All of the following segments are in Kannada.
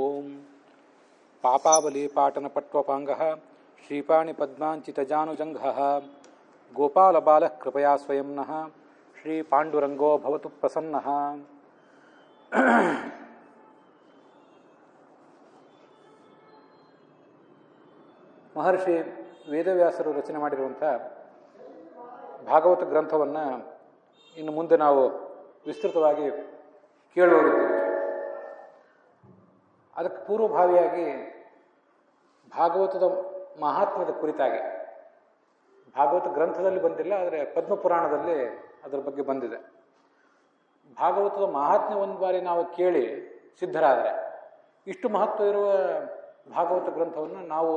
ಓಂ ಪಾಪಾವಲಿ ಪಾಟನ ಪಟ್ವಪಾಂಗಃ ಶ್ರೀಪಾಣಿ ಪದ್ಮಾಂಚಿತಜಾನುಜಂಘಃ ಗೋಪಾಲಬಾಲಃ ಕೃಪಯಾ ಸ್ವಯಂ ನಃ ಶ್ರೀ ಪಾಂಡುರಂಗೋ ಭವತು ಪ್ರಸನ್ನಃ. ಮಹರ್ಷಿ ವೇದವ್ಯಾಸರು ರಚನೆ ಮಾಡಿರುವಂಥ ಭಾಗವತ ಗ್ರಂಥವನ್ನು ಇನ್ನು ಮುಂದೆ ನಾವು ವಿಸ್ತೃತವಾಗಿ ಕೇಳುವರಿದ್ದೇವೆ. ಅದಕ್ಕೆ ಪೂರ್ವಭಾವಿಯಾಗಿ ಭಾಗವತದ ಮಹಾತ್ಮ್ಯದ ಕುರಿತಾಗಿ, ಭಾಗವತ ಗ್ರಂಥದಲ್ಲಿ ಬಂದಿಲ್ಲ, ಆದರೆ ಪದ್ಮಪುರಾಣದಲ್ಲಿ ಅದರ ಬಗ್ಗೆ ಬಂದಿದೆ. ಭಾಗವತದ ಮಹಾತ್ಮ್ಯ ಒಂದು ಬಾರಿ ನಾವು ಕೇಳಿ ಸಿದ್ಧರಾದರೆ ಇಷ್ಟು ಮಹತ್ವ ಇರುವ ಭಾಗವತ ಗ್ರಂಥವನ್ನು ನಾವು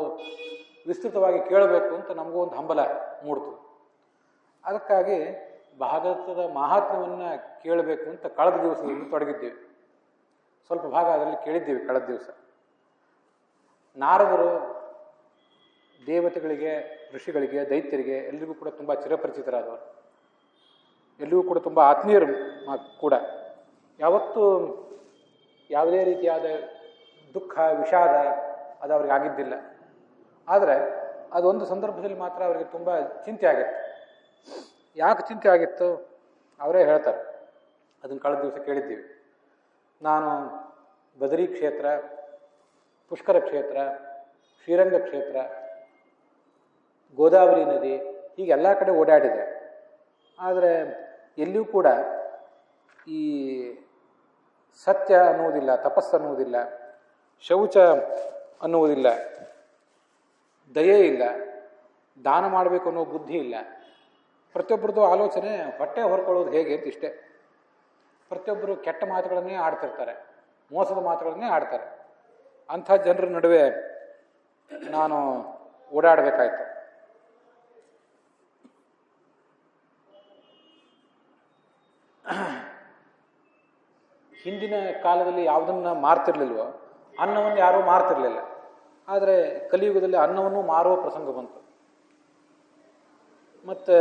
ವಿಸ್ತೃತವಾಗಿ ಕೇಳಬೇಕು ಅಂತ ನಮಗೂ ಒಂದು ಹಂಬಲ ಮೂಡ್ತು. ಅದಕ್ಕಾಗಿ ಭಾಗವತದ ಮಹಾತ್ಮ್ಯವನ್ನು ಕೇಳಬೇಕು ಅಂತ ಕಳೆದ ದಿವಸದಲ್ಲಿ ತೊಡಗಿದ್ದೀವಿ. ಸ್ವಲ್ಪ ಭಾಗ ಅದರಲ್ಲಿ ಕೇಳಿದ್ದೀವಿ ಕಳೆದ ದಿವಸ. ನಾರದರು ದೇವತೆಗಳಿಗೆ, ಋಷಿಗಳಿಗೆ, ದೈತ್ಯರಿಗೆ ಎಲ್ರಿಗೂ ಕೂಡ ತುಂಬ ಚಿರಪರಿಚಿತರಾದವರು, ಎಲ್ಲಿಗೂ ಕೂಡ ತುಂಬ ಆತ್ಮೀಯರು ಕೂಡ. ಯಾವತ್ತೂ ಯಾವುದೇ ರೀತಿಯಾದ ದುಃಖ, ವಿಷಾದ ಅದು ಅವ್ರಿಗೆ ಆಗಿದ್ದಿಲ್ಲ. ಆದರೆ ಅದೊಂದು ಸಂದರ್ಭದಲ್ಲಿ ಮಾತ್ರ ಅವರಿಗೆ ತುಂಬ ಚಿಂತೆ ಆಗಿತ್ತು. ಯಾಕೆ ಚಿಂತೆ ಆಗಿತ್ತು ಅವರೇ ಹೇಳ್ತಾರೆ. ಅದನ್ನು ಕಳೆದ ದಿವಸ ಕೇಳಿದ್ದೀವಿ. ನಾನು ಬದರಿ ಕ್ಷೇತ್ರ, ಪುಷ್ಕರ ಕ್ಷೇತ್ರ, ಶ್ರೀರಂಗ ಕ್ಷೇತ್ರ, ಗೋದಾವರಿ ನದಿ, ಹೀಗೆ ಎಲ್ಲ ಕಡೆ ಓಡಾಡಿದೆ. ಆದರೆ ಎಲ್ಲಿಯೂ ಕೂಡ ಈ ಸತ್ಯ ಅನ್ನುವುದಿಲ್ಲ, ತಪಸ್ಸು ಅನ್ನುವುದಿಲ್ಲ, ಶೌಚ ಅನ್ನುವುದಿಲ್ಲ, ದಯೆ ಇಲ್ಲ, ದಾನ ಮಾಡಬೇಕು ಅನ್ನೋ ಬುದ್ಧಿ ಇಲ್ಲ. ಪ್ರತಿಯೊಬ್ಬರದ್ದು ಆಲೋಚನೆ ಹೊಟ್ಟೆ ಹೊರ್ಕೊಳ್ಳೋದು ಹೇಗೆ ಅಂತ ಇಷ್ಟೇ. ಪ್ರತಿಯೊಬ್ಬರು ಕೆಟ್ಟ ಮಾತುಗಳನ್ನೇ ಆಡ್ತಿರ್ತಾರೆ, ಮೋಸದ ಮಾತುಗಳನ್ನೇ ಆಡ್ತಾರೆ. ಅಂಥ ಜನರ ನಡುವೆ ನಾನು ಓಡಾಡಬೇಕಾಯ್ತು. ಹಿಂದಿನ ಕಾಲದಲ್ಲಿ ಯಾವುದನ್ನು ಮಾರ್ತಿರ್ಲಿಲ್ವೋ, ಅನ್ನವನ್ನು ಯಾರೂ ಮಾರ್ತಿರ್ಲಿಲ್ಲ. ಆದರೆ ಕಲಿಯುಗದಲ್ಲಿ ಅನ್ನವನ್ನು ಮಾರುವ ಪ್ರಸಂಗ ಬಂತು. ಮತ್ತು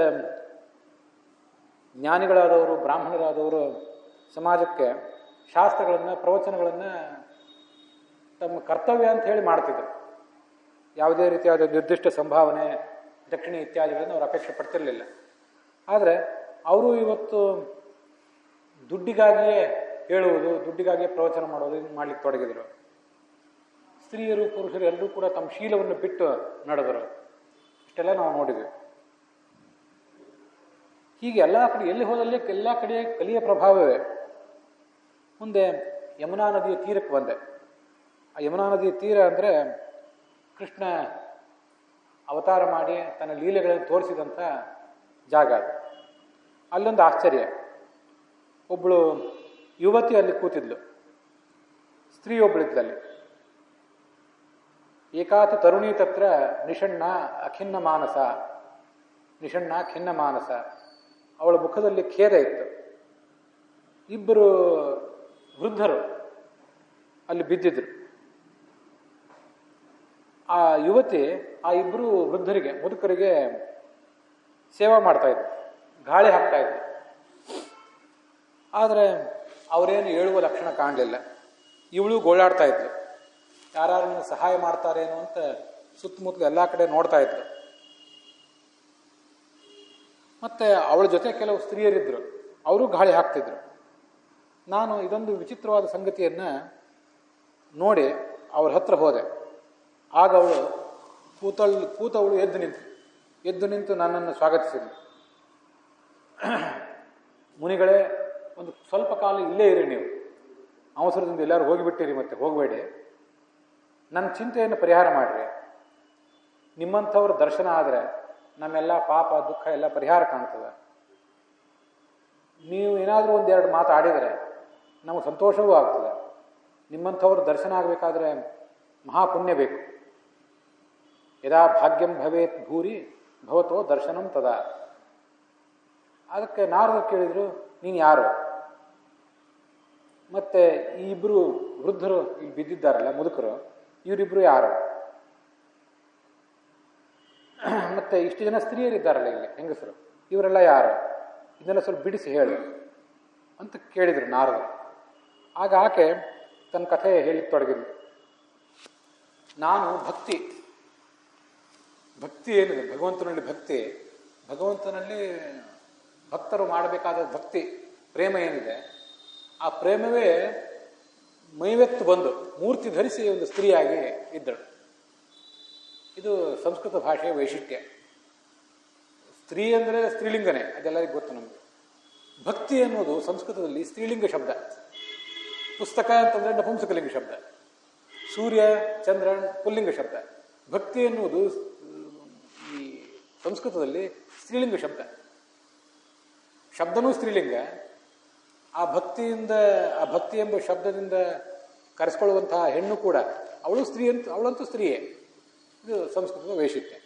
ಜ್ಞಾನಿಗಳಾದವರು, ಬ್ರಾಹ್ಮಣರಾದವರು ಸಮಾಜಕ್ಕೆ ಶಾಸ್ತ್ರಗಳನ್ನು, ಪ್ರವಚನಗಳನ್ನು ತಮ್ಮ ಕರ್ತವ್ಯ ಅಂತ ಹೇಳಿ ಮಾಡ್ತಿದ್ರು. ಯಾವುದೇ ರೀತಿಯಾದ ನಿರ್ದಿಷ್ಟ ಸಂಭಾವನೆ, ದಕ್ಷಿಣೆ ಇತ್ಯಾದಿಗಳನ್ನು ಅವರು ಅಪೇಕ್ಷೆ ಪಡ್ತಿರಲಿಲ್ಲ. ಆದರೆ ಅವರು ಇವತ್ತು ದುಡ್ಡಿಗಾಗಿಯೇ ಹೇಳುವುದು, ದುಡ್ಡಿಗಾಗಿಯೇ ಪ್ರವಚನ ಮಾಡೋದು, ಇದನ್ನು ಮಾಡ್ಲಿಕ್ಕೆ ತೊಡಗಿದರು. ಸ್ತ್ರೀಯರು, ಪುರುಷರು ಎಲ್ಲರೂ ಕೂಡ ತಮ್ಮ ಶೀಲವನ್ನು ಬಿಟ್ಟು ನಡೆದರು. ಇಷ್ಟೆಲ್ಲ ನಾವು ನೋಡಿದ್ವಿ. ಹೀಗೆ ಎಲ್ಲ ಕಡೆ, ಎಲ್ಲಿ ಹೋದಲ್ಲಿ ಎಲ್ಲ ಕಡೆ ಕಲಿಯ ಪ್ರಭಾವವೇ. ಮುಂದೆ ಯಮುನಾ ನದಿಯ ತೀರಕ್ಕೆ ಬಂದೆ. ಆ ಯಮುನಾ ನದಿಯ ತೀರ ಅಂದರೆ ಕೃಷ್ಣ ಅವತಾರ ಮಾಡಿ ತನ್ನ ಲೀಲೆಗಳನ್ನು ತೋರಿಸಿದಂಥ ಜಾಗ ಅದು. ಅಲ್ಲೊಂದು ಆಶ್ಚರ್ಯ. ಒಬ್ಬಳು ಯುವತಿ ಅಲ್ಲಿ ಕೂತಿದ್ಲು, ಸ್ತ್ರೀಯೊಬ್ಬಳಿದ್ದಲ್ಲಿ. ಏಕಾತ ತರುಣಿ ತತ್ರ ನಿಷಣ್ಣ ಅಖಿನ್ನ ಮಾನಸ, ನಿಷಣ್ಣ ಖಿನ್ನ ಮಾನಸ. ಅವಳ ಮುಖದಲ್ಲಿ ಖೇದ ಇತ್ತು. ಇಬ್ಬರು ವೃದ್ಧರು ಅಲ್ಲಿ ಬಿದ್ದಿದ್ರು. ಆ ಯುವತಿ ಆ ಇಬ್ಬರು ವೃದ್ಧರಿಗೆ, ಮುದುಕರಿಗೆ ಸೇವಾ ಮಾಡ್ತಾ ಇದ್ರು, ಗಾಳಿ ಹಾಕ್ತಾ ಇದ್ರು. ಆದರೆ ಅವರೇನು ಹೇಳುವ ಲಕ್ಷಣ ಕಾಣಲಿಲ್ಲ. ಇವಳು ಗೋಳಾಡ್ತಾ ಇದ್ಲು. ಯಾರು ಸಹಾಯ ಮಾಡ್ತಾರೇನೋ ಅಂತ ಸುತ್ತಮುತ್ತಲು ಎಲ್ಲ ಕಡೆ ನೋಡ್ತಾ ಇದ್ರು. ಮತ್ತೆ ಅವಳ ಜೊತೆ ಕೆಲವು ಸ್ತ್ರೀಯರಿದ್ರು, ಅವರು ಗಾಳಿ ಹಾಕ್ತಿದ್ರು. ನಾನು ಇದೊಂದು ವಿಚಿತ್ರವಾದ ಸಂಗತಿಯನ್ನು ನೋಡಿ ಅವ್ರ ಹತ್ರ ಹೋದೆ. ಆಗ ಅವಳು ಕೂತವಳು ಎದ್ದು ನಿಂತು ನನ್ನನ್ನು ಸ್ವಾಗತಿಸಿದ್ಳು. ಮುನಿಗಳೇ, ಒಂದು ಸ್ವಲ್ಪ ಕಾಲ ಇಲ್ಲೇ ಇರಿ, ನೀವು ಅವಸರದಿಂದ ಎಲ್ಲರೂ ಹೋಗಿಬಿಟ್ಟಿರಿ, ಮತ್ತೆ ಹೋಗಬೇಡಿ. ನನ್ನ ಚಿಂತೆಯನ್ನು ಪರಿಹಾರ ಮಾಡಿರಿ. ನಿಮ್ಮಂಥವ್ರ ದರ್ಶನ ಆದರೆ ನಮ್ಮೆಲ್ಲ ಪಾಪ, ದುಃಖ ಎಲ್ಲ ಪರಿಹಾರ ಕಾಣ್ತದೆ. ನೀವು ಏನಾದರೂ ಒಂದೆರಡು ಮಾತು ಆಡಿದರೆ ನಮಗೆ ಸಂತೋಷವೂ ಆಗ್ತದೆ. ನಿಮ್ಮಂಥವ್ರ ದರ್ಶನ ಆಗಬೇಕಾದ್ರೆ ಮಹಾಪುಣ್ಯ ಬೇಕು. ಯದಾ ಭಾಗ್ಯಂ ಭವೇತ್ ಭೂರಿ ಭವತೋ ದರ್ಶನಂ ತದಾ. ಅದಕ್ಕೆ ನಾರದರು ಕೇಳಿದರು, ನೀನು ಯಾರು? ಮತ್ತೆ ಈ ಇಬ್ಬರು ವೃದ್ಧರು ಇಲ್ಲಿ ಬಿದ್ದಿದ್ದಾರಲ್ಲ, ಮುದುಕರು, ಇವರಿಬ್ಬರು ಯಾರು? ಮತ್ತೆ ಇಷ್ಟು ಜನ ಸ್ತ್ರೀಯರಿದ್ದಾರಲ್ಲ ಇಲ್ಲಿ, ಹೆಂಗಸರು, ಇವರೆಲ್ಲ ಯಾರು? ಇದನ್ನೆಲ್ಲ ಸ್ವಲ್ಪ ಬಿಡಿಸಿ ಹೇಳು ಅಂತ ಕೇಳಿದರು ನಾರದರು. ಆಗ ಆಕೆ ತನ್ನ ಕಥೆ ಹೇಳಿಕ್ಕೆ ತೊಡಗಿದ್ಲು. ನಾನು ಭಕ್ತಿ. ಭಕ್ತಿ ಏನಿದೆ, ಭಗವಂತನಲ್ಲಿ ಭಕ್ತಿ, ಭಗವಂತನಲ್ಲಿ ಭಕ್ತರು ಮಾಡಬೇಕಾದ ಭಕ್ತಿ ಪ್ರೇಮ ಏನಿದೆ, ಆ ಪ್ರೇಮವೇ ಮೈವೆತ್ತು ಬಂದು ಮೂರ್ತಿ ಧರಿಸಿ ಒಂದು ಸ್ತ್ರೀಯಾಗಿ ಇದ್ದಳು. ಇದು ಸಂಸ್ಕೃತ ಭಾಷೆಯ ವೈಶಿಷ್ಟ್ಯ. ಸ್ತ್ರೀ ಅಂದರೆ ಸ್ತ್ರೀಲಿಂಗನೇ, ಅದೆಲ್ಲರಿಗೂ ಗೊತ್ತು ನಮಗೆ. ಭಕ್ತಿ ಎನ್ನುವುದು ಸಂಸ್ಕೃತದಲ್ಲಿ ಸ್ತ್ರೀಲಿಂಗ ಶಬ್ದ. ಪುಸ್ತಕ ಅಂತಂದರೆ ನಪುಂಸಕಲಿಂಗ ಶಬ್ದ. ಸೂರ್ಯ ಚಂದ್ರ ಪುಲ್ಲಿಂಗ ಶಬ್ದ. ಭಕ್ತಿ ಎನ್ನುವುದು ಈ ಸಂಸ್ಕೃತದಲ್ಲಿ ಸ್ತ್ರೀಲಿಂಗ ಶಬ್ದ. ಶಬ್ದನೂ ಸ್ತ್ರೀಲಿಂಗ. ಆ ಭಕ್ತಿ ಎಂಬ ಶಬ್ದದಿಂದ ಕರೆಸ್ಕೊಳ್ಳುವಂತಹ ಹೆಣ್ಣು ಕೂಡ ಅವಳಂತೂ ಸ್ತ್ರೀಯೇ. ಇದು ಸಂಸ್ಕೃತದ ವೈಶಿಷ್ಟ್ಯ.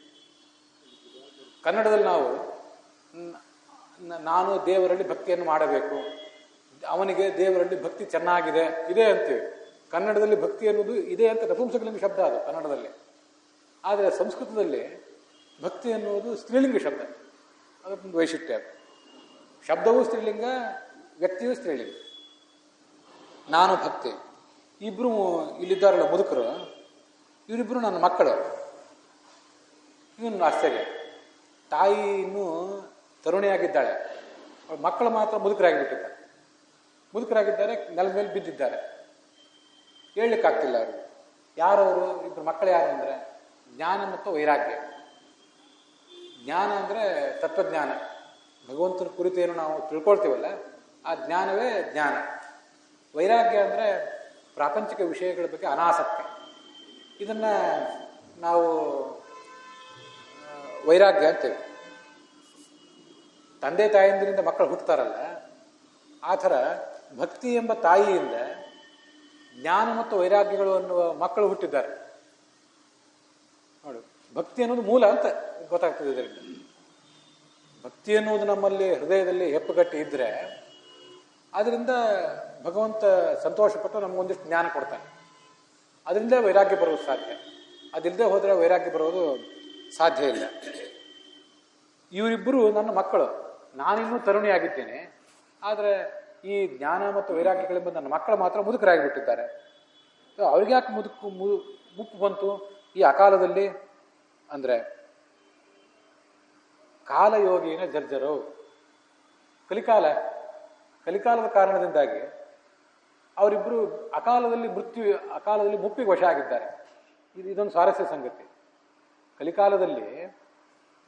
ಕನ್ನಡದಲ್ಲಿ ನಾವು ನಾನು ದೇವರಲ್ಲಿ ಭಕ್ತಿಯನ್ನು ಮಾಡಬೇಕು, ಅವನಿಗೆ ದೇವರಲ್ಲಿ ಭಕ್ತಿ ಚೆನ್ನಾಗಿದೆ ಇದೆ ಅಂತೀವಿ. ಕನ್ನಡದಲ್ಲಿ ಭಕ್ತಿ ಅನ್ನೋದು ಇದೆ ಅಂತ ನಪುಂಸಕಲಿಂಗ ಶಬ್ದ ಅದು ಕನ್ನಡದಲ್ಲಿ. ಆದರೆ ಸಂಸ್ಕೃತದಲ್ಲಿ ಭಕ್ತಿ ಎನ್ನುವುದು ಸ್ತ್ರೀಲಿಂಗ ಶಬ್ದ. ಅದಕ್ಕೊಂದು ವೈಶಿಷ್ಟ್ಯ. ಶಬ್ದವೂ ಸ್ತ್ರೀಲಿಂಗ, ವ್ಯಕ್ತಿಯೂ ಸ್ತ್ರೀಲಿಂಗ. ನಾನು ಭಕ್ತಿ. ಇಬ್ಬರು ಇಲ್ಲಿದ್ದಾರಲ್ಲ ಮುದುಕರು, ಇವರಿಬ್ಬರು ನನ್ನ ಮಕ್ಕಳು. ಇವನು ಆಶ್ಚರ್ಯ. ತಾಯಿ ಇನ್ನೂ ತರುಣಿಯಾಗಿದ್ದಾಳೆ, ಮಕ್ಕಳು ಮಾತ್ರ ಮುದುಕರಾಗಿಬಿಟ್ಟಿದ್ದಾರೆ. ಮುದುಕರಾಗಿದ್ದಾರೆ, ನೆಲದ ಮೇಲೆ ಬಿದ್ದಿದ್ದಾರೆ, ಹೇಳಲಿಕ್ಕಾಗ್ತಿಲ್ಲ ಅವರು. ಯಾರವರು ಇಬ್ಬರು ಮಕ್ಕಳು ಯಾರು ಅಂದರೆ ಜ್ಞಾನ ಮತ್ತು ವೈರಾಗ್ಯ. ಜ್ಞಾನ ಅಂದರೆ ತತ್ವಜ್ಞಾನ, ಭಗವಂತನ ಕುರಿತು ಏನು ನಾವು ತಿಳ್ಕೊಳ್ತೀವಲ್ಲ ಆ ಜ್ಞಾನವೇ ಜ್ಞಾನ. ವೈರಾಗ್ಯ ಅಂದರೆ ಪ್ರಾಪಂಚಿಕ ವಿಷಯಗಳ ಬಗ್ಗೆ ಅನಾಸಕ್ತಿ. ಇದನ್ನು ನಾವು ವೈರಾಗ್ಯ ಅಂತೇವೆ. ತಂದೆ ತಾಯಂದಿರಿಂದ ಮಕ್ಕಳು ಹುಟ್ಟುತ್ತಾರಲ್ಲ, ಆ ಥರ ಭಕ್ತಿ ಎಂಬ ತಾಯಿಯಿಂದ ಜ್ಞಾನ ಮತ್ತು ವೈರಾಗ್ಯಗಳು ಅನ್ನುವ ಮಕ್ಕಳು ಹುಟ್ಟಿದ್ದಾರೆ. ನೋಡು, ಭಕ್ತಿ ಅನ್ನೋದು ಮೂಲ ಅಂತ ಗೊತ್ತಾಗ್ತದೆ ಇದರಿಂದ. ಭಕ್ತಿ ಅನ್ನೋದು ನಮ್ಮಲ್ಲಿ ಹೃದಯದಲ್ಲಿ ಹೆಪ್ಪುಗಟ್ಟಿ ಇದ್ದರೆ ಅದರಿಂದ ಭಗವಂತ ಸಂತೋಷಪಟ್ಟು ನಮಗೊಂದಿಷ್ಟು ಜ್ಞಾನ ಕೊಡ್ತಾನೆ. ಅದರಿಂದ ವೈರಾಗ್ಯ ಬರೋದು ಸಾಧ್ಯ. ಅದಿಲ್ಲದೆ ಹೋದರೆ ವೈರಾಗ್ಯ ಬರೋದು ಸಾಧ್ಯ ಇಲ್ಲ. ಇವರಿಬ್ಬರು ನನ್ನ ಮಕ್ಕಳು. ನಾನಿನ್ನೂ ತರುಣಿಯಾಗಿದ್ದೇನೆ, ಆದರೆ ಈ ಜ್ಞಾನ ಮತ್ತು ವೈರಾಗ್ಯಗಳೆಂಬ ನನ್ನ ಮಕ್ಕಳು ಮಾತ್ರ ಮುದುಕರಾಗಿಬಿಟ್ಟಿದ್ದಾರೆ. ಅವ್ರಿಗೆ ಯಾಕೆ ಮುಪ್ಪು ಬಂತು ಈ ಅಕಾಲದಲ್ಲಿ ಅಂದರೆ ಕಾಲಯೋಗಿನ ಜರ್ಜರು. ಕಲಿಕಾಲದ ಕಾರಣದಿಂದಾಗಿ ಅವರಿಬ್ಬರು ಅಕಾಲದಲ್ಲಿ ಮುಪ್ಪಿಗೆ ವಶ ಆಗಿದ್ದಾರೆ. ಇದೊಂದು ಸ್ವಾರಸ್ಯ ಸಂಗತಿ. ಕಲಿಕಾಲದಲ್ಲಿ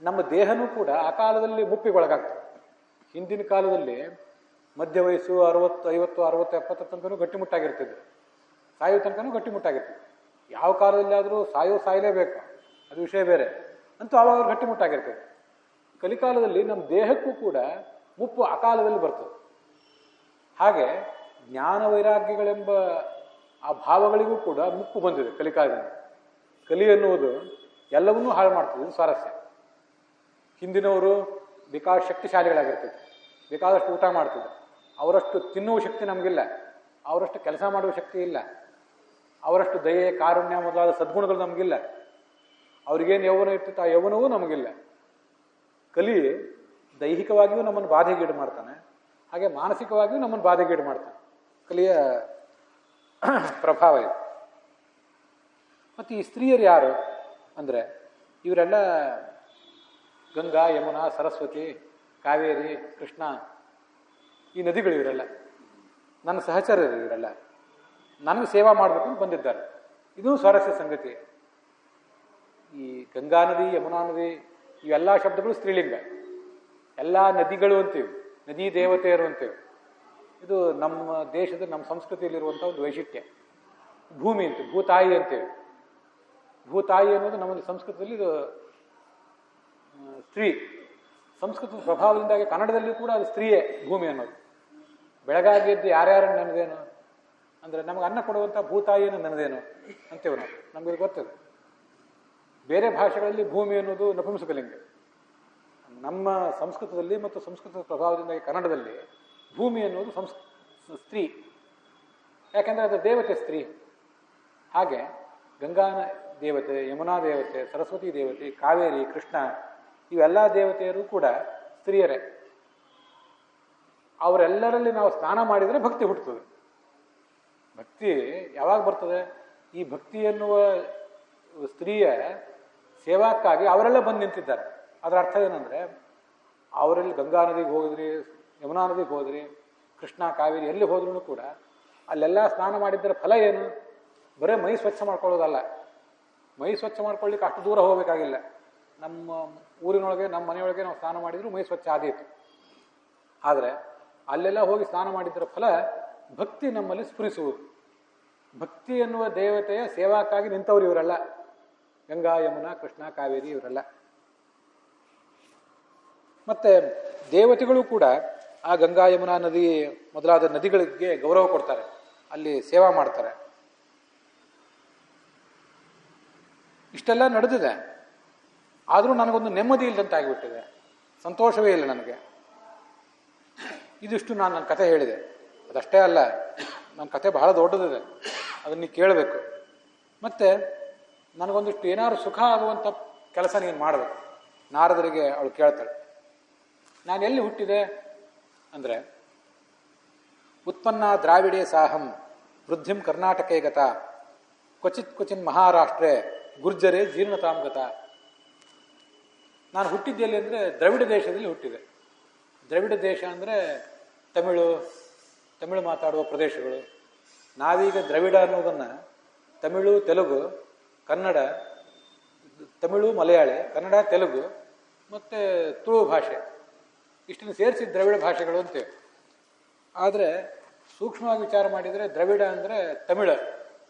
ನಮ್ಮ ದೇಹನೂ ಕೂಡ ಅಕಾಲದಲ್ಲಿ ಮುಪ್ಪಿಗೊಳಗಾಗ್ತದೆ. ಹಿಂದಿನ ಕಾಲದಲ್ಲಿ ಮಧ್ಯ ವಯಸ್ಸು 60, 50, 60, 70 ತನಕನೂ ಗಟ್ಟಿಮುಟ್ಟಾಗಿರ್ತಿದ್ರು, ಸಾಯೋ ತನಕನೂ ಗಟ್ಟಿಮುಟ್ಟಾಗಿರ್ತಿದ್ರು. ಯಾವ ಕಾಲದಲ್ಲಿ ಆದರೂ ಸಾಯಲೇಬೇಕು, ಅದು ವಿಷಯ ಬೇರೆ, ಅಂತೂ ಆವಾಗ ಅವ್ರು ಗಟ್ಟಿಮುಟ್ಟಾಗಿರ್ತದೆ. ಕಲಿಕಾಲದಲ್ಲಿ ನಮ್ಮ ದೇಹಕ್ಕೂ ಕೂಡ ಮುಪ್ಪು ಅಕಾಲದಲ್ಲಿ ಬರ್ತದೆ. ಹಾಗೆ ಜ್ಞಾನ ವೈರಾಗ್ಯಗಳೆಂಬ ಆ ಭಾವಗಳಿಗೂ ಕೂಡ ಮುಪ್ಪು ಬಂದಿದೆ ಕಲಿಕಾಲದಿಂದ. ಕಲಿ ಎನ್ನುವುದು ಎಲ್ಲವನ್ನೂ ಹಾಳು ಮಾಡ್ತದೆ. ಇದು ಸ್ವಾರಸ್ಯ. ಹಿಂದಿನವರು ಶಕ್ತಿಶಾಲಿಗಳಾಗಿರ್ತಿದ್ರು, ಬೇಕಾದಷ್ಟು ಊಟ ಮಾಡ್ತಿದ್ರು. ಅವರಷ್ಟು ತಿನ್ನುವ ಶಕ್ತಿ ನಮಗಿಲ್ಲ, ಅವರಷ್ಟು ಕೆಲಸ ಮಾಡುವ ಶಕ್ತಿ ಇಲ್ಲ, ಅವರಷ್ಟು ದಯೆ ಕಾರುಣ್ಯ ಮೊದಲಾದ ಸದ್ಗುಣಗಳು ನಮಗಿಲ್ಲ. ಅವ್ರಿಗೇನು ಯೌವನ ಇರ್ತಿತ್ತು ಆ ಯೌವನವೂ ನಮಗಿಲ್ಲ. ಕಲಿ ದೈಹಿಕವಾಗಿಯೂ ನಮ್ಮನ್ನು ಬಾಧೆಗೀಡು ಮಾಡ್ತಾನೆ, ಹಾಗೆ ಮಾನಸಿಕವಾಗಿಯೂ ನಮ್ಮನ್ನು ಬಾಧೆಗೀಡು ಮಾಡ್ತಾನೆ. ಕಲಿಯ ಪ್ರಭಾವ ಇದು. ಮತ್ತು ಈ ಸ್ತ್ರೀಯರು ಯಾರು ಅಂದರೆ ಇವರೆಲ್ಲ ಗಂಗಾ, ಯಮುನಾ, ಸರಸ್ವತಿ, ಕಾವೇರಿ, ಕೃಷ್ಣ, ಈ ನದಿಗಳು ಇವರೆಲ್ಲ ನನ್ನ ಸಹಚರರು. ಇವರೆಲ್ಲ ನನಗೆ ಸೇವಾ ಮಾಡಬೇಕು ಅಂತ ಬಂದಿದ್ದಾರೆ. ಇದೂ ಸ್ವಾರಸ್ಯ ಸಂಗತಿ. ಈ ಗಂಗಾ ನದಿ, ಯಮುನಾ ನದಿ ಇವೆಲ್ಲ ಶಬ್ದಗಳು ಸ್ತ್ರೀಲಿಂಗ. ಎಲ್ಲ ನದಿಗಳು ಅಂತೀವಿ, ನದಿ ದೇವತೆಯರು ಅಂತೀವಿ. ಇದು ನಮ್ಮ ದೇಶದ, ನಮ್ಮ ಸಂಸ್ಕೃತಿಯಲ್ಲಿರುವಂಥ ಒಂದು ವೈಶಿಷ್ಟ್ಯ. ಭೂಮಿ ಅಂತೀವಿ, ಭೂತಾಯಿ ಅಂತೇವೆ. ಭೂತಾಯಿ ಅನ್ನೋದು ನಮ್ಮಲ್ಲಿ ಸಂಸ್ಕೃತದಲ್ಲಿ ಇದು ಸ್ತ್ರೀ. ಸಂಸ್ಕೃತದ ಪ್ರಭಾವದಿಂದಾಗಿ ಕನ್ನಡದಲ್ಲಿ ಕೂಡ ಅದು ಸ್ತ್ರೀಯೇ ಭೂಮಿ ಅನ್ನೋದು. ಬೆಳಗಾಗಿ ಎದ್ದು ಯಾರ್ಯಾರು ನನದೇನು ಅಂದರೆ ನಮಗೆ ಅನ್ನ ಕೊಡುವಂಥ ಭೂತಾಯಿಯನ್ನು ನನದೇನು ಅಂತೇವೆ ನಾವು. ನಮಗಿದು ಗೊತ್ತದೆ. ಬೇರೆ ಭಾಷೆಗಳಲ್ಲಿ ಭೂಮಿ ಅನ್ನೋದು ನಪುಂಸಕಲಿಂಗ. ನಮ್ಮ ಸಂಸ್ಕೃತದಲ್ಲಿ ಮತ್ತು ಸಂಸ್ಕೃತದ ಪ್ರಭಾವದಿಂದಾಗಿ ಕನ್ನಡದಲ್ಲಿ ಭೂಮಿ ಅನ್ನೋದು ಸ್ತ್ರೀ. ಯಾಕೆಂದರೆ ಅದು ದೇವತೆ ಸ್ತ್ರೀ. ಹಾಗೆ ಗಂಗಾ ದೇವತೆ, ಯಮುನಾ ದೇವತೆ, ಸರಸ್ವತಿ ದೇವತೆ, ಕಾವೇರಿ, ಕೃಷ್ಣ ಇವೆಲ್ಲ ದೇವತೆಯರು ಕೂಡ ಸ್ತ್ರೀಯರೇ. ಅವರೆಲ್ಲರಲ್ಲಿ ನಾವು ಸ್ನಾನ ಮಾಡಿದರೆ ಭಕ್ತಿ ಹುಟ್ಟುತ್ತದೆ. ಭಕ್ತಿ ಯಾವಾಗ ಬರ್ತದೆ? ಈ ಭಕ್ತಿ ಎನ್ನುವ ಸ್ತ್ರೀಯ ಸೇವಾಕ್ಕಾಗಿ ಅವರೆಲ್ಲ ಬಂದು ನಿಂತಿದ್ದಾರೆ. ಅದರ ಅರ್ಥ ಏನಂದರೆ, ಅವರಲ್ಲಿ ಗಂಗಾ ನದಿಗೆ ಹೋಗಿದ್ರಿ, ಯಮುನಾ ನದಿಗೆ ಹೋದ್ರಿ, ಕೃಷ್ಣ ಕಾವೇರಿ ಎಲ್ಲಿ ಹೋದ್ರೂ ಕೂಡ ಅಲ್ಲೆಲ್ಲ ಸ್ನಾನ ಮಾಡಿದ್ದರ ಫಲ ಏನು? ಬರೀ ಮೈ ಸ್ವಚ್ಛ ಮಾಡ್ಕೊಳ್ಳೋದಲ್ಲ. ಮೈ ಸ್ವಚ್ಛ ಮಾಡ್ಕೊಳ್ಳಿಕ್ಕೆ ಅಷ್ಟು ದೂರ ಹೋಗಬೇಕಾಗಿಲ್ಲ. ನಮ್ಮ ಊರಿನೊಳಗೆ, ನಮ್ಮ ಮನೆಯೊಳಗೆ ನಾವು ಸ್ನಾನ ಮಾಡಿದರೂ ಮೈ ಸ್ವಚ್ಛ ಆದೀತು. ಆದರೆ ಅಲ್ಲೆಲ್ಲ ಹೋಗಿ ಸ್ನಾನ ಮಾಡಿದ್ದರ ಫಲ ಭಕ್ತಿ ನಮ್ಮಲ್ಲಿ ಸ್ಫುರಿಸುವುದು. ಭಕ್ತಿ ಎನ್ನುವ ದೇವತೆಯ ಸೇವಾಕ್ಕಾಗಿ ನಿಂತವರು ಇವರೆಲ್ಲ, ಗಂಗಾ ಯಮುನಾ ಕೃಷ್ಣ ಕಾವೇರಿ ಇವರೆಲ್ಲ. ಮತ್ತೆ ದೇವತೆಗಳು ಕೂಡ ಆ ಗಂಗಾ ಯಮುನಾ ನದಿ ಮೊದಲಾದ ನದಿಗಳಿಗೆ ಗೌರವ ಕೊಡ್ತಾರೆ, ಅಲ್ಲಿ ಸೇವಾ ಮಾಡ್ತಾರೆ. ಇಷ್ಟೆಲ್ಲ ನಡೆದಿದೆ. ಆದರೂ ನನಗೊಂದು ನೆಮ್ಮದಿ ಇಲ್ಲದಂತಾಗಿಬಿಟ್ಟಿದೆ, ಸಂತೋಷವೇ ಇಲ್ಲ ನನಗೆ. ಇದಿಷ್ಟು ನಾನು ನನ್ನ ಕತೆ ಹೇಳಿದೆ. ಅದಷ್ಟೇ ಅಲ್ಲ, ನನ್ನ ಕತೆ ಬಹಳ ದೊಡ್ಡದಿದೆ, ಅದನ್ನು ನೀವು ಕೇಳಬೇಕು. ಮತ್ತು ನನಗೊಂದಿಷ್ಟು ಏನಾದ್ರು ಸುಖ ಆಗುವಂಥ ಕೆಲಸ ನೀನು ಮಾಡಬೇಕು. ನಾರದರಿಗೆ ಅವಳು ಕೇಳ್ತಾಳೆ, ನಾನು ಎಲ್ಲಿ ಹುಟ್ಟಿದೆ ಅಂದರೆ, ಉತ್ಪನ್ನ ದ್ರಾವಿಡೇ ಸಾಹಂ ವೃದ್ಧಿಂ ಕರ್ನಾಟಕೇ ಗತ ಕ್ವಚಿತ್ ಕ್ವಚಿನ್ ಮಹಾರಾಷ್ಟ್ರೇ ಗುರ್ಜರೇ ಜೀರ್ಣತಾಂ ಗತ. ನಾನು ಹುಟ್ಟಿದ್ದೆಲ್ಲಿ ಅಂದರೆ ದ್ರವಿಡ ದೇಶದಲ್ಲಿ ಹುಟ್ಟಿದೆ. ದ್ರವಿಡ ದೇಶ ಅಂದರೆ ತಮಿಳು ಮಾತಾಡುವ ಪ್ರದೇಶಗಳು. ನಾವೀಗ ದ್ರವಿಡ ಅನ್ನೋದನ್ನು ತಮಿಳು, ತೆಲುಗು, ಕನ್ನಡ, ತಮಿಳು, ಮಲಯಾಳಿ, ಕನ್ನಡ, ತೆಲುಗು ಮತ್ತು ತುಳು ಭಾಷೆ ಇಷ್ಟನ್ನು ಸೇರಿಸಿ ದ್ರವಿಡ ಭಾಷೆಗಳು ಅಂತೇವೆ. ಆದರೆ ಸೂಕ್ಷ್ಮವಾಗಿ ವಿಚಾರ ಮಾಡಿದರೆ ದ್ರವಿಡ ಅಂದರೆ ತಮಿಳು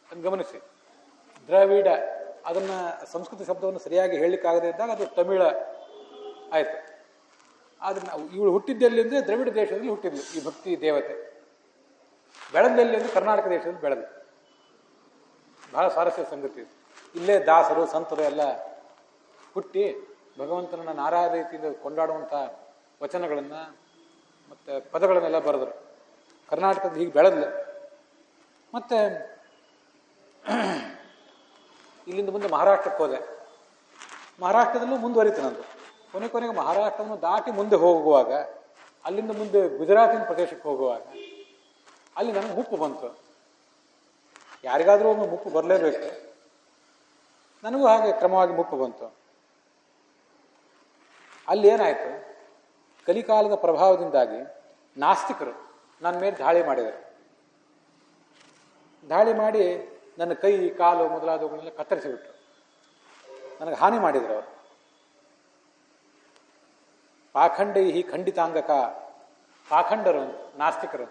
ಅಂತ ಗಮನಿಸಿ. ದ್ರವಿಡ ಅದನ್ನು ಸಂಸ್ಕೃತ ಶಬ್ದವನ್ನು ಸರಿಯಾಗಿ ಹೇಳಲಿಕ್ಕಾಗದೇ ಇದ್ದಾಗ ಅದು ತಮಿಳ ಆಯಿತು. ಆದರೆ ನಾವು ಇವಳು ಹುಟ್ಟಿದ್ದೆಲ್ಲಿ ಅಂದರೆ ದ್ರವಿಡ ದೇಶದಲ್ಲಿ ಹುಟ್ಟಿದ್ಲು ಈ ಭಕ್ತಿ ದೇವತೆ. ಬೆಳೆದಲ್ಲಿ ಅಂದರೆ ಕರ್ನಾಟಕ ದೇಶದಲ್ಲಿ ಬೆಳೆದು. ಬಹಳ ಸ್ವಾರಸ್ಯ ಸಂಗತಿ. ಇಲ್ಲೇ ದಾಸರು ಸಂತರು ಎಲ್ಲ ಹುಟ್ಟಿ ಭಗವಂತನನ್ನು ನಾನಾ ರೀತಿಯಿಂದ ಕೊಂಡಾಡುವಂಥ ವಚನಗಳನ್ನು ಮತ್ತು ಪದಗಳನ್ನೆಲ್ಲ ಬರೆದರು. ಕರ್ನಾಟಕದ ಹೀಗೆ ಬೆಳೆದ್ಲು. ಮತ್ತು ಇಲ್ಲಿಂದ ಮುಂದೆ ಮಹಾರಾಷ್ಟ್ರಕ್ಕೆ ಹೋದೆ. ಮಹಾರಾಷ್ಟ್ರದಲ್ಲೂ ಮುಂದುವರಿತು ನಂದು. ಕೊನೆಗೆ ಮಹಾರಾಷ್ಟ್ರವನ್ನು ದಾಟಿ ಮುಂದೆ ಹೋಗುವಾಗ, ಅಲ್ಲಿಂದ ಮುಂದೆ ಗುಜರಾತಿನ ಪ್ರದೇಶಕ್ಕೆ ಹೋಗುವಾಗ ಅಲ್ಲಿ ನನಗೆ ಮುಪ್ಪು ಬಂತು. ಯಾರಿಗಾದರೂ ಒಮ್ಮೆ ಮುಪ್ಪು ಬರಲೇಬೇಕು. ನನಗೂ ಹಾಗೆ ಕ್ರಮವಾಗಿ ಮುಪ್ಪು ಬಂತು. ಅಲ್ಲಿ ಏನಾಯಿತು, ಕಲಿಕಾಲದ ಪ್ರಭಾವದಿಂದಾಗಿ ನಾಸ್ತಿಕರು ನನ್ನ ಮೇಲೆ ದಾಳಿ ಮಾಡಿದರು. ದಾಳಿ ಮಾಡಿ ನನ್ನ ಕೈ ಕಾಲು ಮೊದಲಾದವುಗಳನ್ನೆಲ್ಲ ಕತ್ತರಿಸಿಬಿಟ್ರು. ನನಗೆ ಹಾನಿ ಮಾಡಿದರು ಅವರು. ಪಾಖಂಡೈ ಖಂಡಿತಾಂಗಕ, ಪಾಖಂಡರು, ನಾಸ್ತಿಕರು,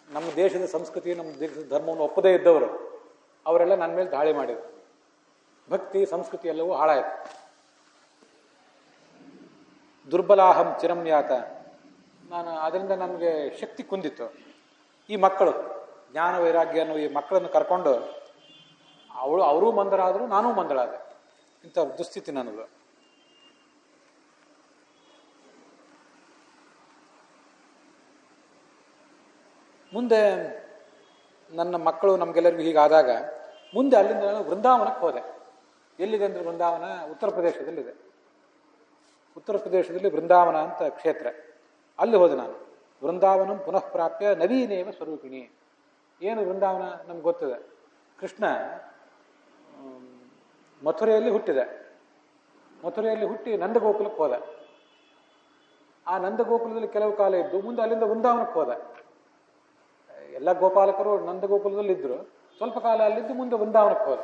ನಮ್ಮ ದೇಶದ ಸಂಸ್ಕೃತಿ, ನಮ್ಮ ದೇಶದ ಧರ್ಮವನ್ನು ಒಪ್ಪದೇ ಇದ್ದವರು ಅವರೆಲ್ಲ ನನ್ನ ಮೇಲೆ ದಾಳಿ ಮಾಡಿದರು. ಭಕ್ತಿ ಸಂಸ್ಕೃತಿ ಎಲ್ಲವೂ ಹಾಳಾಯಿತು. ದುರ್ಬಲಾಹಂ ಚಿರಂಯಾತ, ನಾನು ಅದರಿಂದ ನನಗೆ ಶಕ್ತಿ ಕುಂದಿತ್ತು. ಈ ಮಕ್ಕಳು ಜ್ಞಾನ ವೈರಾಗ್ಯ ಅನ್ನೋ ಈ ಮಕ್ಕಳನ್ನು ಕರ್ಕೊಂಡು ಅವರೂ ಮಂದರಾದರು, ನಾನೂ ಮಂದಳಾದೆ. ಇಂಥ ದುಸ್ಥಿತಿ ನನಗೆ. ಮುಂದೆ ನನ್ನ ಮಕ್ಕಳು ನಮಗೆಲ್ಲರಿಗೂ ಹೀಗಾದಾಗ ಮುಂದೆ ಅಲ್ಲಿಂದ ನಾನು ವೃಂದಾವನಕ್ಕೆ ಹೋದೆ. ಎಲ್ಲಿದೆ ಅಂದರೆ ವೃಂದಾವನ ಉತ್ತರ ಪ್ರದೇಶದಲ್ಲಿದೆ. ಉತ್ತರ ಪ್ರದೇಶದಲ್ಲಿ ವೃಂದಾವನ ಅಂತ ಕ್ಷೇತ್ರ. ಅಲ್ಲಿ ಹೋದೆ ನಾನು. ವೃಂದಾವನಂ ಪುನಃ ಪ್ರಾಪ್ಯ ನವೀನೇವ ಸ್ವರೂಪಿಣಿ. ಏನು ವೃಂದಾವನ ನಮ್ಗೆ ಗೊತ್ತಿದೆ. ಕೃಷ್ಣ ಮಥುರೆಯಲ್ಲಿ ಹುಟ್ಟಿದೆ. ಮಥುರೆಯಲ್ಲಿ ಹುಟ್ಟಿ ನಂದಗೋಕುಲಕ್ಕೆ ಹೋದ. ಆ ನಂದಗೋಕುಲದಲ್ಲಿ ಕೆಲವು ಕಾಲ ಇದ್ದು ಮುಂದೆ ಅಲ್ಲಿಂದ ವೃಂದಾವನಕ್ಕೆ ಹೋದ. ಎಲ್ಲ ಗೋಪಾಲಕರು ನಂದಗೋಕುಲದಲ್ಲಿ ಇದ್ದರು. ಸ್ವಲ್ಪ ಕಾಲ ಅಲ್ಲಿದ್ದು ಮುಂದೆ ವೃಂದಾವನಕ್ಕೆ ಹೋದ.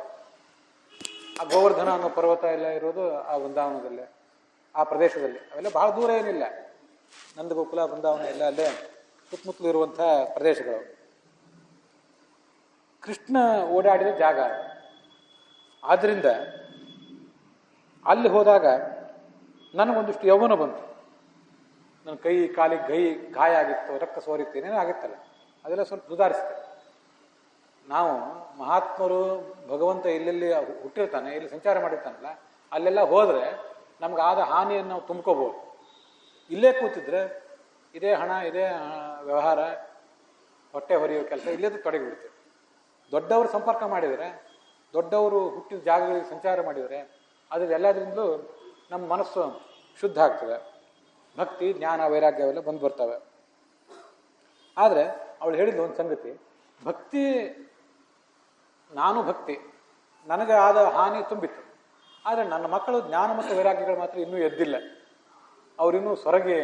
ಆ ಗೋವರ್ಧನ ಅನ್ನೋ ಪರ್ವತ ಎಲ್ಲ ಇರೋದು ಆ ವೃಂದಾವನದಲ್ಲೇ, ಆ ಪ್ರದೇಶದಲ್ಲಿ. ಅವೆಲ್ಲ ಬಹಳ ದೂರ ಏನಿಲ್ಲ. ನಂದಗೋಕುಲ, ವೃಂದಾವನ ಎಲ್ಲ ಅಲ್ಲೇ ಸುತ್ತಮುತ್ತಲು ಇರುವಂಥ ಪ್ರದೇಶಗಳು. ಕೃಷ್ಣ ಓಡಾಡಿದ ಜಾಗ. ಆದ್ದರಿಂದ ಅಲ್ಲಿ ಹೋದಾಗ ನನಗೊಂದಿಷ್ಟು ಯೌವನ ಬಂತು. ನನ್ನ ಕೈ ಕಾಲಿಗೆ ಗಾಯ ಆಗಿತ್ತು, ರಕ್ತ ಸೋರಿತ್ತು, ಏನೇನೋ ಆಗಿತ್ತಲ್ಲ, ಅದೆಲ್ಲ ಸ್ವಲ್ಪ ಸುಧಾರಿಸಿದೆ. ನಾವು ಮಹಾತ್ಮರು, ಭಗವಂತ ಎಲ್ಲೆಲ್ಲಿ ಹುಟ್ಟಿರ್ತಾನೆ, ಎಲ್ಲಿ ಸಂಚಾರ ಮಾಡಿರ್ತಾನಲ್ಲ, ಅಲ್ಲೆಲ್ಲ ಹೋದರೆ ನಮಗಾದ ಹಾನಿಯನ್ನು ನಾವು ತುಂಬ್ಕೋಬೋದು. ಇಲ್ಲೇ ಕೂತಿದ್ರೆ ಇದೇ ಹಣ, ಇದೇ ವ್ಯವಹಾರ, ಹೊಟ್ಟೆ ಹೊರೆಯೋ ಕೆಲಸ ಇಲ್ಲೇದು ತೊಡಗಿಬಿಡ್ತೀವಿ. ದೊಡ್ಡವರು ಸಂಪರ್ಕ ಮಾಡಿದರೆ, ದೊಡ್ಡವರು ಹುಟ್ಟಿದ ಜಾಗಗಳಿಗೆ ಸಂಚಾರ ಮಾಡಿದರೆ ಅದ್ರ ಎಲ್ಲದರಿಂದಲೂ ನಮ್ಮ ಮನಸ್ಸು ಶುದ್ಧ ಆಗ್ತದೆ. ಭಕ್ತಿ, ಜ್ಞಾನ, ವೈರಾಗ್ಯವೆಲ್ಲ ಬಂದು ಬರ್ತವೆ. ಆದರೆ ಅವಳು ಹೇಳಿದ ಒಂದು ಸಂಗತಿ, ಭಕ್ತಿ, ನಾನು ಭಕ್ತಿ, ನನಗೆ ಆದ ಹಾನಿ ತುಂಬಿತ್ತು. ಆದರೆ ನನ್ನ ಮಕ್ಕಳು ಜ್ಞಾನ ಮತ್ತು ವೈರಾಗ್ಯಗಳು ಮಾತ್ರ ಇನ್ನೂ ಎದ್ದಿಲ್ಲ. ಅವರಿನ್ನೂ ಸೊರಗಿ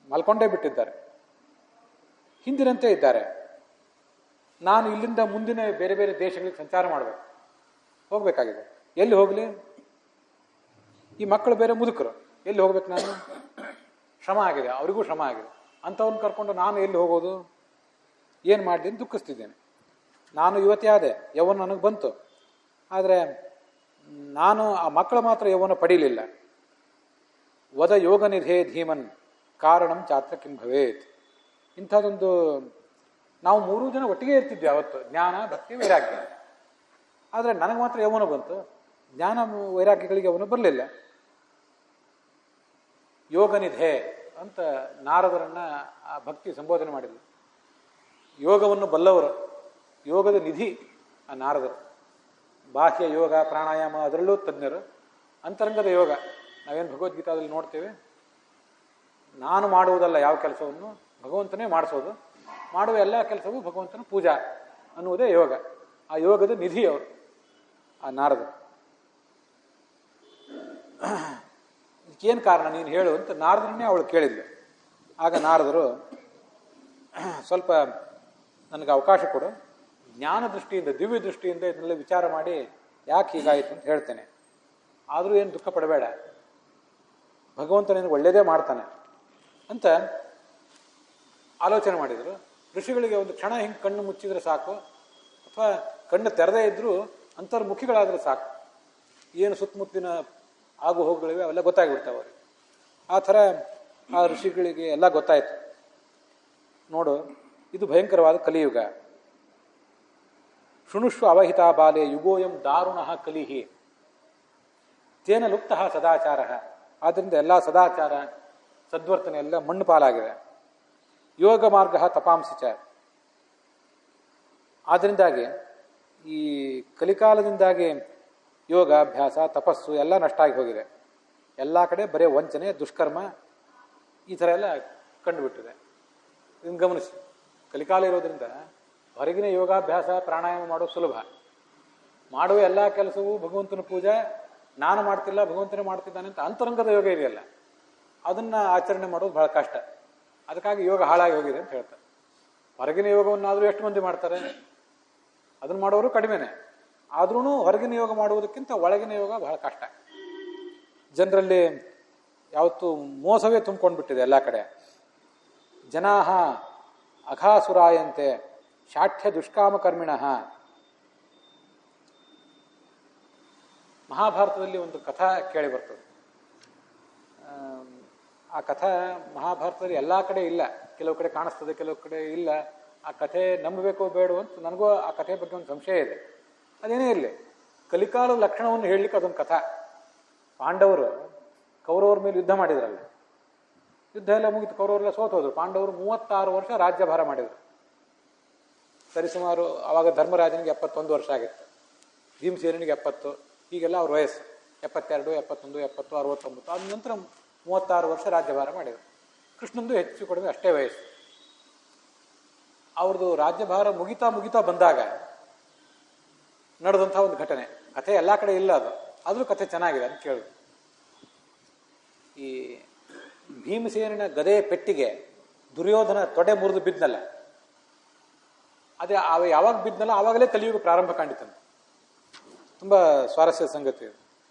ಮಲ್ಕೊಂಡೇ ಬಿಟ್ಟಿದ್ದಾರೆ, ಹಿಂದಿನಂತೆ ಇದ್ದಾರೆ. ನಾನು ಇಲ್ಲಿಂದ ಮುಂದಿನ ಬೇರೆ ಬೇರೆ ದೇಶಗಳಿಗೆ ಸಂಚಾರ ಮಾಡಬೇಕು, ಹೋಗಬೇಕಾಗಿದೆ. ಎಲ್ಲಿ ಹೋಗಲಿ? ಈ ಮಕ್ಕಳು ಬೇರೆ ಮುದುಕರು, ಎಲ್ಲಿ ಹೋಗ್ಬೇಕು ನಾನು? ಶ್ರಮ ಆಗಿದೆ, ಅವರಿಗೂ ಶ್ರಮ ಆಗಿದೆ. ಅಂಥವ್ರನ್ನ ಕರ್ಕೊಂಡು ನಾನು ಎಲ್ಲಿ ಹೋಗೋದು? ಏನು ಮಾಡ್ತೀನಿ? ದುಃಖಿಸ್ತಿದ್ದೇನೆ. ನಾನು ಯುವತಿ ಆದೆ, ಯೌವನ ನನಗೆ ಬಂತು, ಆದರೆ ನಾನು ಆ ಮಕ್ಕಳು ಮಾತ್ರ ಯೌವನ ಪಡೀಲಿಲ್ಲ. ವದ ಯೋಗ ನಿಧೇ ಧೀಮನ್ ಕಾರಣಂ ಚಾತ್ರ ಕಿಂ ಭವೇತ್. ಇಂಥದ್ದೊಂದು ನಾವು 3 ಜನ ಒಟ್ಟಿಗೆ ಇರ್ತಿದ್ವಿ ಅವತ್ತು, ಜ್ಞಾನ, ಭಕ್ತಿ, ವೈರಾಗ್ಯ. ಆದರೆ ನನಗೆ ಮಾತ್ರ ಯೌವನ ಬಂತು, ಜ್ಞಾನ ವೈರಾಗ್ಯಗಳಿಗೆ ಯೌವನ ಬರಲಿಲ್ಲ. ಯೋಗ ನಿಧೆ ಅಂತ ನಾರದರನ್ನ ಆ ಭಕ್ತಿ ಸಂಬೋಧನೆ ಮಾಡಿದ್ರು. ಯೋಗವನ್ನು ಬಲ್ಲವರು, ಯೋಗದ ನಿಧಿ ಆ ನಾರದರು. ಬಾಹ್ಯ ಯೋಗ, ಪ್ರಾಣಾಯಾಮ ಅದರಲ್ಲೂ ತಜ್ಞರು. ಅಂತರಂಗದ ಯೋಗ ನಾವೇನು ಭಗವದ್ಗೀತಾದಲ್ಲಿ ನೋಡ್ತೇವೆ, ನಾನು ಮಾಡುವುದಲ್ಲ ಯಾವ ಕೆಲಸವನ್ನು, ಭಗವಂತನೇ ಮಾಡಿಸೋದು, ಮಾಡುವ ಎಲ್ಲ ಕೆಲಸವೂ ಭಗವಂತನ ಪೂಜಾ ಅನ್ನುವುದೇ ಯೋಗ. ಆ ಯೋಗದ ನಿಧಿ ಅವರು, ಆ ನಾರದರು. ಇದಕ್ಕೇನು ಕಾರಣ ನೀನು ಹೇಳು ಅಂತ ನಾರದರನ್ನೇ ಅವಳು ಕೇಳಿದ್ಲು. ಆಗ ನಾರದರು, ಸ್ವಲ್ಪ ನನಗೆ ಅವಕಾಶ ಕೊಡು, ಜ್ಞಾನ ದೃಷ್ಟಿಯಿಂದ, ದಿವ್ಯ ದೃಷ್ಟಿಯಿಂದ ಇದನ್ನೆಲ್ಲ ವಿಚಾರ ಮಾಡಿ ಯಾಕೆ ಹೀಗಾಯಿತು ಅಂತ ಹೇಳ್ತೇನೆ. ಆದರೂ ಏನು ದುಃಖ ಪಡಬೇಡ, ಭಗವಂತ ನಿನಗೆ ಒಳ್ಳೆಯದೇ ಮಾಡ್ತಾನೆ ಅಂತ ಆಲೋಚನೆ ಮಾಡಿದರು. ಋಷಿಗಳಿಗೆ ಒಂದು ಕ್ಷಣ ಹಿಂಗೆ ಕಣ್ಣು ಮುಚ್ಚಿದ್ರೆ ಸಾಕು, ಅಥವಾ ಕಣ್ಣು ತೆರೆದೇ ಇದ್ದರೂ ಅಂತರ್ಮುಖಿಗಳಾದರೆ ಸಾಕು, ಏನು ಸುತ್ತಮುತ್ತಲಿನ ಆಗು ಹೋಗುಗಳಿವೆ ಅವೆಲ್ಲ ಗೊತ್ತಾಗ್ಬಿಡ್ತಾವೆ ಅವ್ರಿಗೆ. ಆ ಥರ ಆ ಋಷಿಗಳಿಗೆ ಎಲ್ಲ ಗೊತ್ತಾಯಿತು. ನೋಡು, ಇದು ಭಯಂಕರವಾದ ಕಲಿಯುಗ. ಶೃಣುಷ್ವ ಅವಹಿತಾ ಬಾಲೆ ಯುಗೋಯಂ ದಾರುಣಃ ಕಲಿಹಿ ತೇನ ಲುಪ್ತಃ ಸದಾಚಾರ. ಆದ್ದರಿಂದ ಎಲ್ಲ ಸದಾಚಾರ, ಸದ್ವರ್ತನೆ ಎಲ್ಲ ಮಣ್ಣು ಪಾಲಾಗಿದೆ. ಯೋಗ ಮಾರ್ಗ ತಪಾಂಸಿಚ. ಆದ್ದರಿಂದಾಗಿ ಈ ಕಲಿಕಾಲದಿಂದಾಗಿ ಯೋಗಾಭ್ಯಾಸ, ತಪಸ್ಸು ಎಲ್ಲ ನಷ್ಟ ಆಗಿ ಹೋಗಿದೆ. ಎಲ್ಲ ಕಡೆ ಬರೀ ವಂಚನೆ, ದುಷ್ಕರ್ಮ, ಈ ಥರ ಎಲ್ಲ ಕಂಡುಬಿಟ್ಟಿದೆ. ಇದನ್ನು ಗಮನಿಸಿ. ಕಲಿಕಾಲ ಇರೋದ್ರಿಂದ ಹೊರಗಿನ ಯೋಗಾಭ್ಯಾಸ, ಪ್ರಾಣಾಯಾಮ ಮಾಡೋದು ಸುಲಭ. ಮಾಡುವ ಎಲ್ಲ ಕೆಲಸವೂ ಭಗವಂತನ ಪೂಜೆ, ನಾನು ಮಾಡ್ತಿಲ್ಲ ಭಗವಂತನೇ ಮಾಡ್ತಿದ್ದಾನೆ ಅಂತ ಅಂತರಂಗದ ಯೋಗ ಇದೆಯಲ್ಲ, ಅದನ್ನು ಆಚರಣೆ ಮಾಡೋದು ಬಹಳ ಕಷ್ಟ. ಅದಕ್ಕಾಗಿ ಯೋಗ ಹಾಳಾಗಿ ಹೋಗಿದೆ ಅಂತ ಹೇಳ್ತಾರೆ. ಹೊರಗಿನ ಯೋಗವನ್ನಾದರೂ ಎಷ್ಟು ಮಂದಿ ಮಾಡ್ತಾರೆ? ಅದನ್ನು ಮಾಡೋರು ಕಡಿಮೆನೆ. ಆದ್ರೂ ಹೊರಗಿನ ಯೋಗ ಮಾಡುವುದಕ್ಕಿಂತ ಒಳಗಿನ ಯೋಗ ಬಹಳ ಕಷ್ಟ. ಜನರಲ್ಲಿ ಯಾವತ್ತೂ ಮೋಸವೇ ತುಂಬಿಕೊಂಡ್ಬಿಟ್ಟಿದೆ ಎಲ್ಲ ಕಡೆ. ಜನಾಹ ಅಘಾಸುರಾಯಂತೆ ಶಾಠ್ಯ ದುಷ್ಕಾಮಕರ್ಮಿಣಃ. ಮಹಾಭಾರತದಲ್ಲಿ ಒಂದು ಕಥಾ ಕೇಳಿ ಬರ್ತದೆ. ಆ ಕಥಾ ಮಹಾಭಾರತದಲ್ಲಿ ಎಲ್ಲ ಕಡೆ ಇಲ್ಲ, ಕೆಲವು ಕಡೆ ಕಾಣಿಸ್ತದೆ, ಕೆಲವು ಕಡೆ ಇಲ್ಲ. ಆ ಕಥೆ ನಂಬಬೇಕೋ ಬೇಡೋ ಅಂತ ನನಗೂ ಆ ಕಥೆ ಬಗ್ಗೆ ಒಂದು ಸಂಶಯ ಇದೆ. ಅದೇನೇ ಇರಲಿ, ಕಲಿಕಾಲದ ಲಕ್ಷಣವನ್ನು ಹೇಳಲಿಕ್ಕೆ ಅದೊಂದು ಕಥಾ. ಪಾಂಡವರು ಕೌರವರ ಮೇಲೆ ಯುದ್ಧ ಮಾಡಿದ್ರಲ್ಲ, ಯುದ್ಧ ಎಲ್ಲ ಮುಗಿತು, ಕೌರವರೆಲ್ಲ ಸೋತೋದ್ರು. ಪಾಂಡವರು 36 ವರ್ಷ ರಾಜ್ಯಭಾರ ಮಾಡಿದರು. ಸರಿಸುಮಾರು ಆವಾಗ ಧರ್ಮರಾಜನಿಗೆ 71 ವರ್ಷ ಆಗಿತ್ತು, ಭೀಮಸೇನಿಗೆ 70, ಹೀಗೆಲ್ಲ ಅವ್ರ ವಯಸ್ಸು 72, 71, 70, 69. ಆದ ನಂತರ 36 ವರ್ಷ ರಾಜ್ಯಭಾರ ಮಾಡಿದರು. ಕೃಷ್ಣಂದು ಹೆಚ್ಚು ಕಡಿಮೆ ಅಷ್ಟೇ ವಯಸ್ಸು. ಅವ್ರದ್ದು ರಾಜ್ಯಭಾರ ಮುಗಿತಾ ಬಂದಾಗ ನಡೆದಂಥ ಒಂದು ಘಟನೆ. ಕಥೆ ಎಲ್ಲ ಕಡೆ ಇಲ್ಲ, ಆದರೂ ಕಥೆ ಚೆನ್ನಾಗಿದೆ ಅಂತ ಕೇಳಿದ್ರು. ಈ ಭೀಮಸೇನಿನ ಗದೆ ಪೆಟ್ಟಿಗೆ ದುರ್ಯೋಧನ ತೊಡೆ ಮುರಿದು ಬಿದ್ನಲ್ಲ, ಅದೇ ಯಾವಾಗ ಬಿದ್ನಲ್ಲ ಆವಾಗಲೇ ಕಲಿಯುಗ ಪ್ರಾರಂಭ ಕಂಡಿತಂತೆ. ತುಂಬ ಸ್ವಾರಸ್ಯದ ಸಂಗತಿ ಇದು.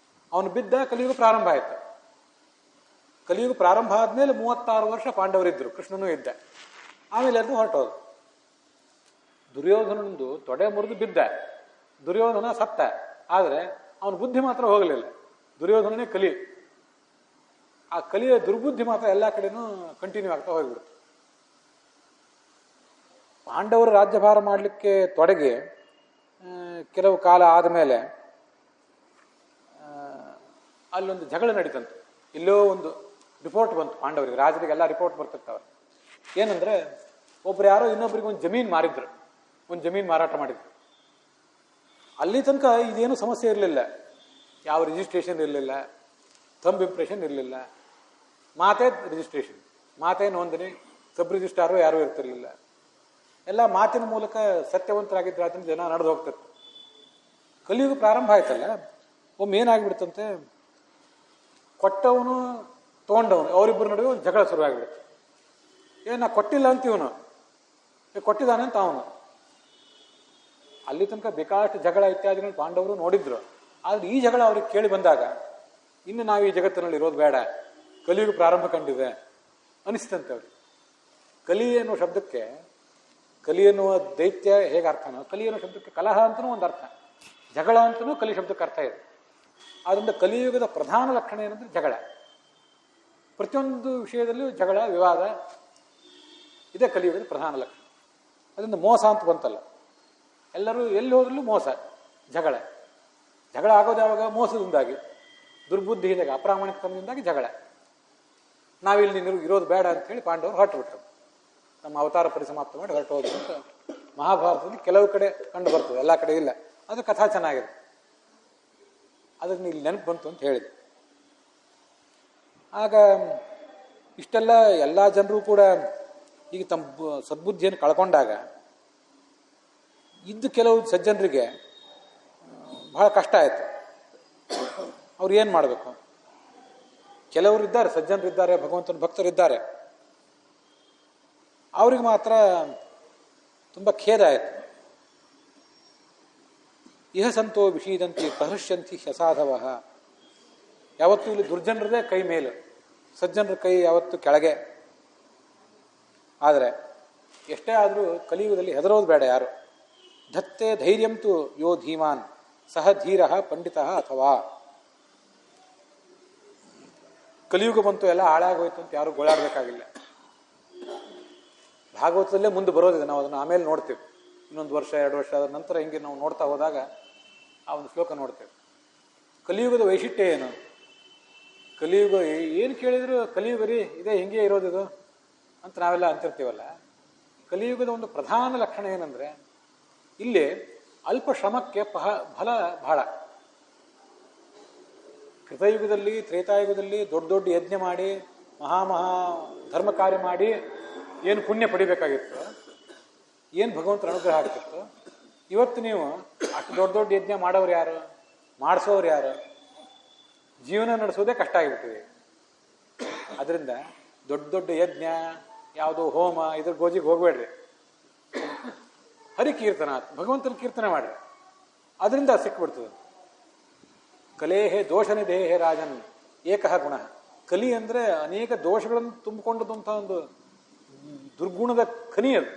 ಅವನು ಬಿದ್ದ, ಕಲಿಯುಗ ಪ್ರಾರಂಭ ಆಯಿತು. ಕಲಿಯುಗ ಪ್ರಾರಂಭ ಆದ್ಮೇಲೆ 36 ವರ್ಷ ಪಾಂಡವರಿದ್ದರು, ಕೃಷ್ಣನೂ ಇದ್ದ. ಆಮೇಲೆ ಅದು ಹೊರಟೋದು. ದುರ್ಯೋಧನಂದು ತೊಡೆ ಮುರಿದು ಬಿದ್ದ, ದುರ್ಯೋಧನ ಸತ್ತ. ಆದರೆ ಅವನ ಬುದ್ಧಿ ಮಾತ್ರ ಹೋಗಲಿಲ್ಲ. ದುರ್ಯೋಧನನೇ ಕಲಿ. ಆ ಕಲಿಯ ದುರ್ಬುದ್ಧಿ ಮಾತ್ರ ಎಲ್ಲ ಕಡೆನೂ ಕಂಟಿನ್ಯೂ ಆಗ್ತಾ ಹೋಗ್ಬಿಡ್ತು. ಪಾಂಡವರು ರಾಜ್ಯಭಾರ ಮಾಡಲಿಕ್ಕೆ ತೊಡಗಿ ಕೆಲವು ಕಾಲ ಆದಮೇಲೆ ಅಲ್ಲೊಂದು ಜಗಳ ನಡೀತಂತೆ. ಇಲ್ಲೋ ಒಂದು ರಿಪೋರ್ಟ್ ಬಂತು ಪಾಂಡವರಿಗೆ, ರಾಜರಿಗೆಲ್ಲ ರಿಪೋರ್ಟ್ ಬರ್ತಿರ್ತಾವೆ. ಏನಂದ್ರೆ, ಒಬ್ರು ಯಾರೋ ಇನ್ನೊಬ್ರಿಗೆ ಒಂದು ಜಮೀನು ಮಾರಿದ್ರು, ಒಂದು ಜಮೀನು ಮಾರಾಟ ಮಾಡಿದ್ರು. ಅಲ್ಲಿ ತನಕ ಇದೇನು ಸಮಸ್ಯೆ ಇರಲಿಲ್ಲ. ಯಾವ ರಿಜಿಸ್ಟ್ರೇಷನ್ ಇರಲಿಲ್ಲ, ಥಂಬ್ ಇಂಪ್ರೆಷನ್ ಇರಲಿಲ್ಲ, ಮಾತೇ ರಿಜಿಸ್ಟ್ರೇಷನ್, ಮಾತೇ ನೋಂದಣಿ, ಸಬ್ ರಿಜಿಸ್ಟ್ರಾರು ಯಾರೂ ಇರ್ತಿರ್ಲಿಲ್ಲ. ಎಲ್ಲ ಮಾತಿನ ಮೂಲಕ ಸತ್ಯವಂತರಾಗಿದ್ದರೆ ಅದನ್ನು ಜನ ನಡೆದು ಹೋಗ್ತಿತ್ತು. ಕಲಿಯುಗ ಪ್ರಾರಂಭ ಆಯ್ತಲ್ಲ, ಒಮ್ಮೆ ಏನಾಗ್ಬಿಡ್ತಂತೆ, ಕೊಟ್ಟವನು ತೊಗೊಂಡವನು ಅವರಿಬ್ಬರ ನಡುವೆ ಒಂದು ಜಗಳ ಶುರುವಾಗಿಬಿಡುತ್ತೆ. ನಾ ಕೊಟ್ಟಿಲ್ಲ ಅಂತ ಇವನು, ಕೊಟ್ಟಿದ್ದಾನೆ ಅಂತ ಅವನು. ಅಲ್ಲಿ ತನಕ ಬೇಕಾಷ್ಟು ಜಗಳ ಇತ್ಯಾದಿಗಳು ಪಾಂಡವರು ನೋಡಿದ್ರು. ಆದ್ರೆ ಈ ಜಗಳ ಅವ್ರಿಗೆ ಕೇಳಿ ಬಂದಾಗ ಇನ್ನು ನಾವು ಈ ಜಗತ್ತಿನಲ್ಲಿ ಇರೋದು ಬೇಡ, ಕಲಿಯುಗ ಪ್ರಾರಂಭ ಕಂಡಿದೆ ಅನಿಸ್ತಂತೆ ಅವ್ರಿಗೆ. ಕಲಿ ಎನ್ನುವ ಶಬ್ದಕ್ಕೆ, ಕಲಿ ಎನ್ನುವ ದೈತ್ಯ ಹೇಗೆ ಅರ್ಥನೋ, ಕಲಿ ಎನ್ನುವ ಶಬ್ದಕ್ಕೆ ಕಲಹ ಅಂತನೂ ಒಂದು ಅರ್ಥ, ಜಗಳ ಅಂತನೂ ಕಲಿ ಶಬ್ದಕ್ಕೆ ಅರ್ಥ ಇದೆ. ಆದ್ದರಿಂದ ಕಲಿಯುಗದ ಪ್ರಧಾನ ಲಕ್ಷಣ ಏನಂದ್ರೆ ಜಗಳ. ಪ್ರತಿಯೊಂದು ವಿಷಯದಲ್ಲೂ ಜಗಳ, ವಿವಾದ, ಇದೇ ಕಲಿಯುಗದ ಪ್ರಧಾನ ಲಕ್ಷಣ. ಅದರಿಂದ ಮೋಸ ಅಂತ ಬಂತಲ್ಲ, ಎಲ್ಲರೂ ಎಲ್ಲಿ ಹೋದ್ರಲ್ಲೂ ಮೋಸ, ಜಗಳ. ಜಗಳ ಆಗೋದು ಯಾವಾಗ? ಮೋಸದಿಂದಾಗಿ, ದುರ್ಬುದ್ಧಿಯಿಂದಾಗಿ, ಅಪ್ರಾಮಾಣಿಕತನದಿಂದಾಗಿ ಜಗಳ. ನಾವಿಲ್ಲಿ ಇರೋದು ಬೇಡ ಅಂತ ಹೇಳಿ ಪಾಂಡವರು ಹೊರಟು ಬಿಟ್ರು. ನಮ್ಮ ಅವತಾರ ಪರಿಸಮಾಪ್ತ ಮಾಡಿ ಹೊರಟು ಹೋದ್ರು ಅಂತ ಮಹಾಭಾರತದಲ್ಲಿ ಕೆಲವು ಕಡೆ ಕಂಡು ಬರ್ತದೆ, ಎಲ್ಲ ಕಡೆ ಇಲ್ಲ. ಅದು ಕಥಾ ಚೆನ್ನಾಗಿದೆ, ಅದಕ್ಕೆ ಇಲ್ಲಿ ನೆನಪು ಬಂತು ಅಂತ ಹೇಳಿದೆ. ಆಗ ಇಷ್ಟೆಲ್ಲ ಎಲ್ಲ ಜನರು ಕೂಡ ಈಗ ತಮ್ಮ ಸದ್ಬುದ್ಧಿಯನ್ನು ಕಳ್ಕೊಂಡಾಗ ಇದ್ದು ಕೆಲವು ಸಜ್ಜನರಿಗೆ ಬಹಳ ಕಷ್ಟ ಆಯಿತು. ಅವ್ರು ಏನು ಮಾಡಬೇಕು? ಕೆಲವರು ಇದ್ದಾರೆ, ಸಜ್ಜನರಿದ್ದಾರೆ, ಭಗವಂತನ ಭಕ್ತರಿದ್ದಾರೆ, ಅವ್ರಿಗೆ ಮಾತ್ರ ತುಂಬ ಖೇದ ಆಯಿತು. ಇಹ ಸಂತೋ ವಿಷೀದಂತಿ ಪ್ರಹೃಷ್ಯಂತಿ ಹ್ಯಸಾಧವ. ಯಾವತ್ತೂ ಇಲ್ಲಿ ದುರ್ಜನರದೇ ಕೈ ಮೇಲು, ಸಜ್ಜನರ ಕೈ ಯಾವತ್ತು ಕೆಳಗೆ. ಆದರೆ ಎಷ್ಟೇ ಆದರೂ ಕಲಿಯುಗದಲ್ಲಿ ಹೆದರೋದು ಬೇಡ ಯಾರು. ಧತ್ತೆ ಧೈರ್ಯಂತು ಯೋ ಧೀಮಾನ್ ಸಹ ಧೀರ ಪಂಡಿತ ಅಥವಾ. ಕಲಿಯುಗ ಬಂತು, ಎಲ್ಲ ಹಾಳಾಗೋಯ್ತು ಅಂತ ಯಾರು ಗೋಳಾಡಬೇಕಾಗಿಲ್ಲ. ಭಾಗವತದಲ್ಲೇ ಮುಂದೆ ಬರೋದಿದೆ, ನಾವು ಅದನ್ನು ಆಮೇಲೆ ನೋಡ್ತೇವೆ. ಇನ್ನೊಂದು ವರ್ಷ 2 ವರ್ಷ ಆದ ನಂತರ ಹಿಂಗೆ ನಾವು ನೋಡ್ತಾ ಹೋದಾಗ ಆ ಒಂದು ಶ್ಲೋಕ ನೋಡ್ತೇವೆ. ಕಲಿಯುಗದ ವೈಶಿಷ್ಟ್ಯ ಏನು? ಕಲಿಯುಗ ಏನು ಕೇಳಿದ್ರು ಕಲಿಯುಗ ರೀ ಇದೇ ಹಿಂಗೆ ಇರೋದಿದು ಅಂತ ನಾವೆಲ್ಲ ಅಂತಿರ್ತೀವಲ್ಲ. ಕಲಿಯುಗದ ಒಂದು ಪ್ರಧಾನ ಲಕ್ಷಣ ಏನಂದ್ರೆ, ಇಲ್ಲಿ ಅಲ್ಪ ಶ್ರಮಕ್ಕೆ ಫಲ ಬಹಳ. ಕೃತಯುಗದಲ್ಲಿ, ತ್ರೇತಾಯುಗದಲ್ಲಿ ದೊಡ್ಡ ದೊಡ್ಡ ಯಜ್ಞ ಮಾಡಿ, ಮಹಾ ಧರ್ಮ ಕಾರ್ಯ ಮಾಡಿ ಏನು ಪುಣ್ಯ ಪಡಿಬೇಕಾಗಿತ್ತು, ಏನು ಭಗವಂತನ ಅನುಗ್ರಹ ಆಗ್ತಿತ್ತು. ಇವತ್ತು ನೀವು ಅಷ್ಟು ದೊಡ್ಡ ದೊಡ್ಡ ಯಜ್ಞ ಮಾಡೋರು ಯಾರು? ಮಾಡಿಸೋರು ಯಾರು? ಜೀವನ ನಡೆಸೋದೇ ಕಷ್ಟ ಆಗಿಬಿಟ್ಟಿದೆ. ಅದರಿಂದ ದೊಡ್ಡ ದೊಡ್ಡ ಯಜ್ಞ, ಯಾವುದೋ ಹೋಮ, ಇದ್ರ ಗೋಜಿಗೆ ಹೋಗ್ಬೇಡ್ರಿ. ಹರಿಕೀರ್ತನ, ಭಗವಂತನ ಕೀರ್ತನೆ ಮಾಡ್ರಿ, ಅದರಿಂದ ಸಿಕ್ಬಿಡ್ತದೆ. ಕಲೇಹೇ ದೋಷನೇ ದೇಹೇ ರಾಜನ್ ಏಕಃ ಗುಣ. ಕಲಿ ಅಂದ್ರೆ ಅನೇಕ ದೋಷಗಳನ್ನು ತುಂಬಿಕೊಂಡದಂಥ ಒಂದು ದುರ್ಗುಣದ ಖನಿ ಅದು.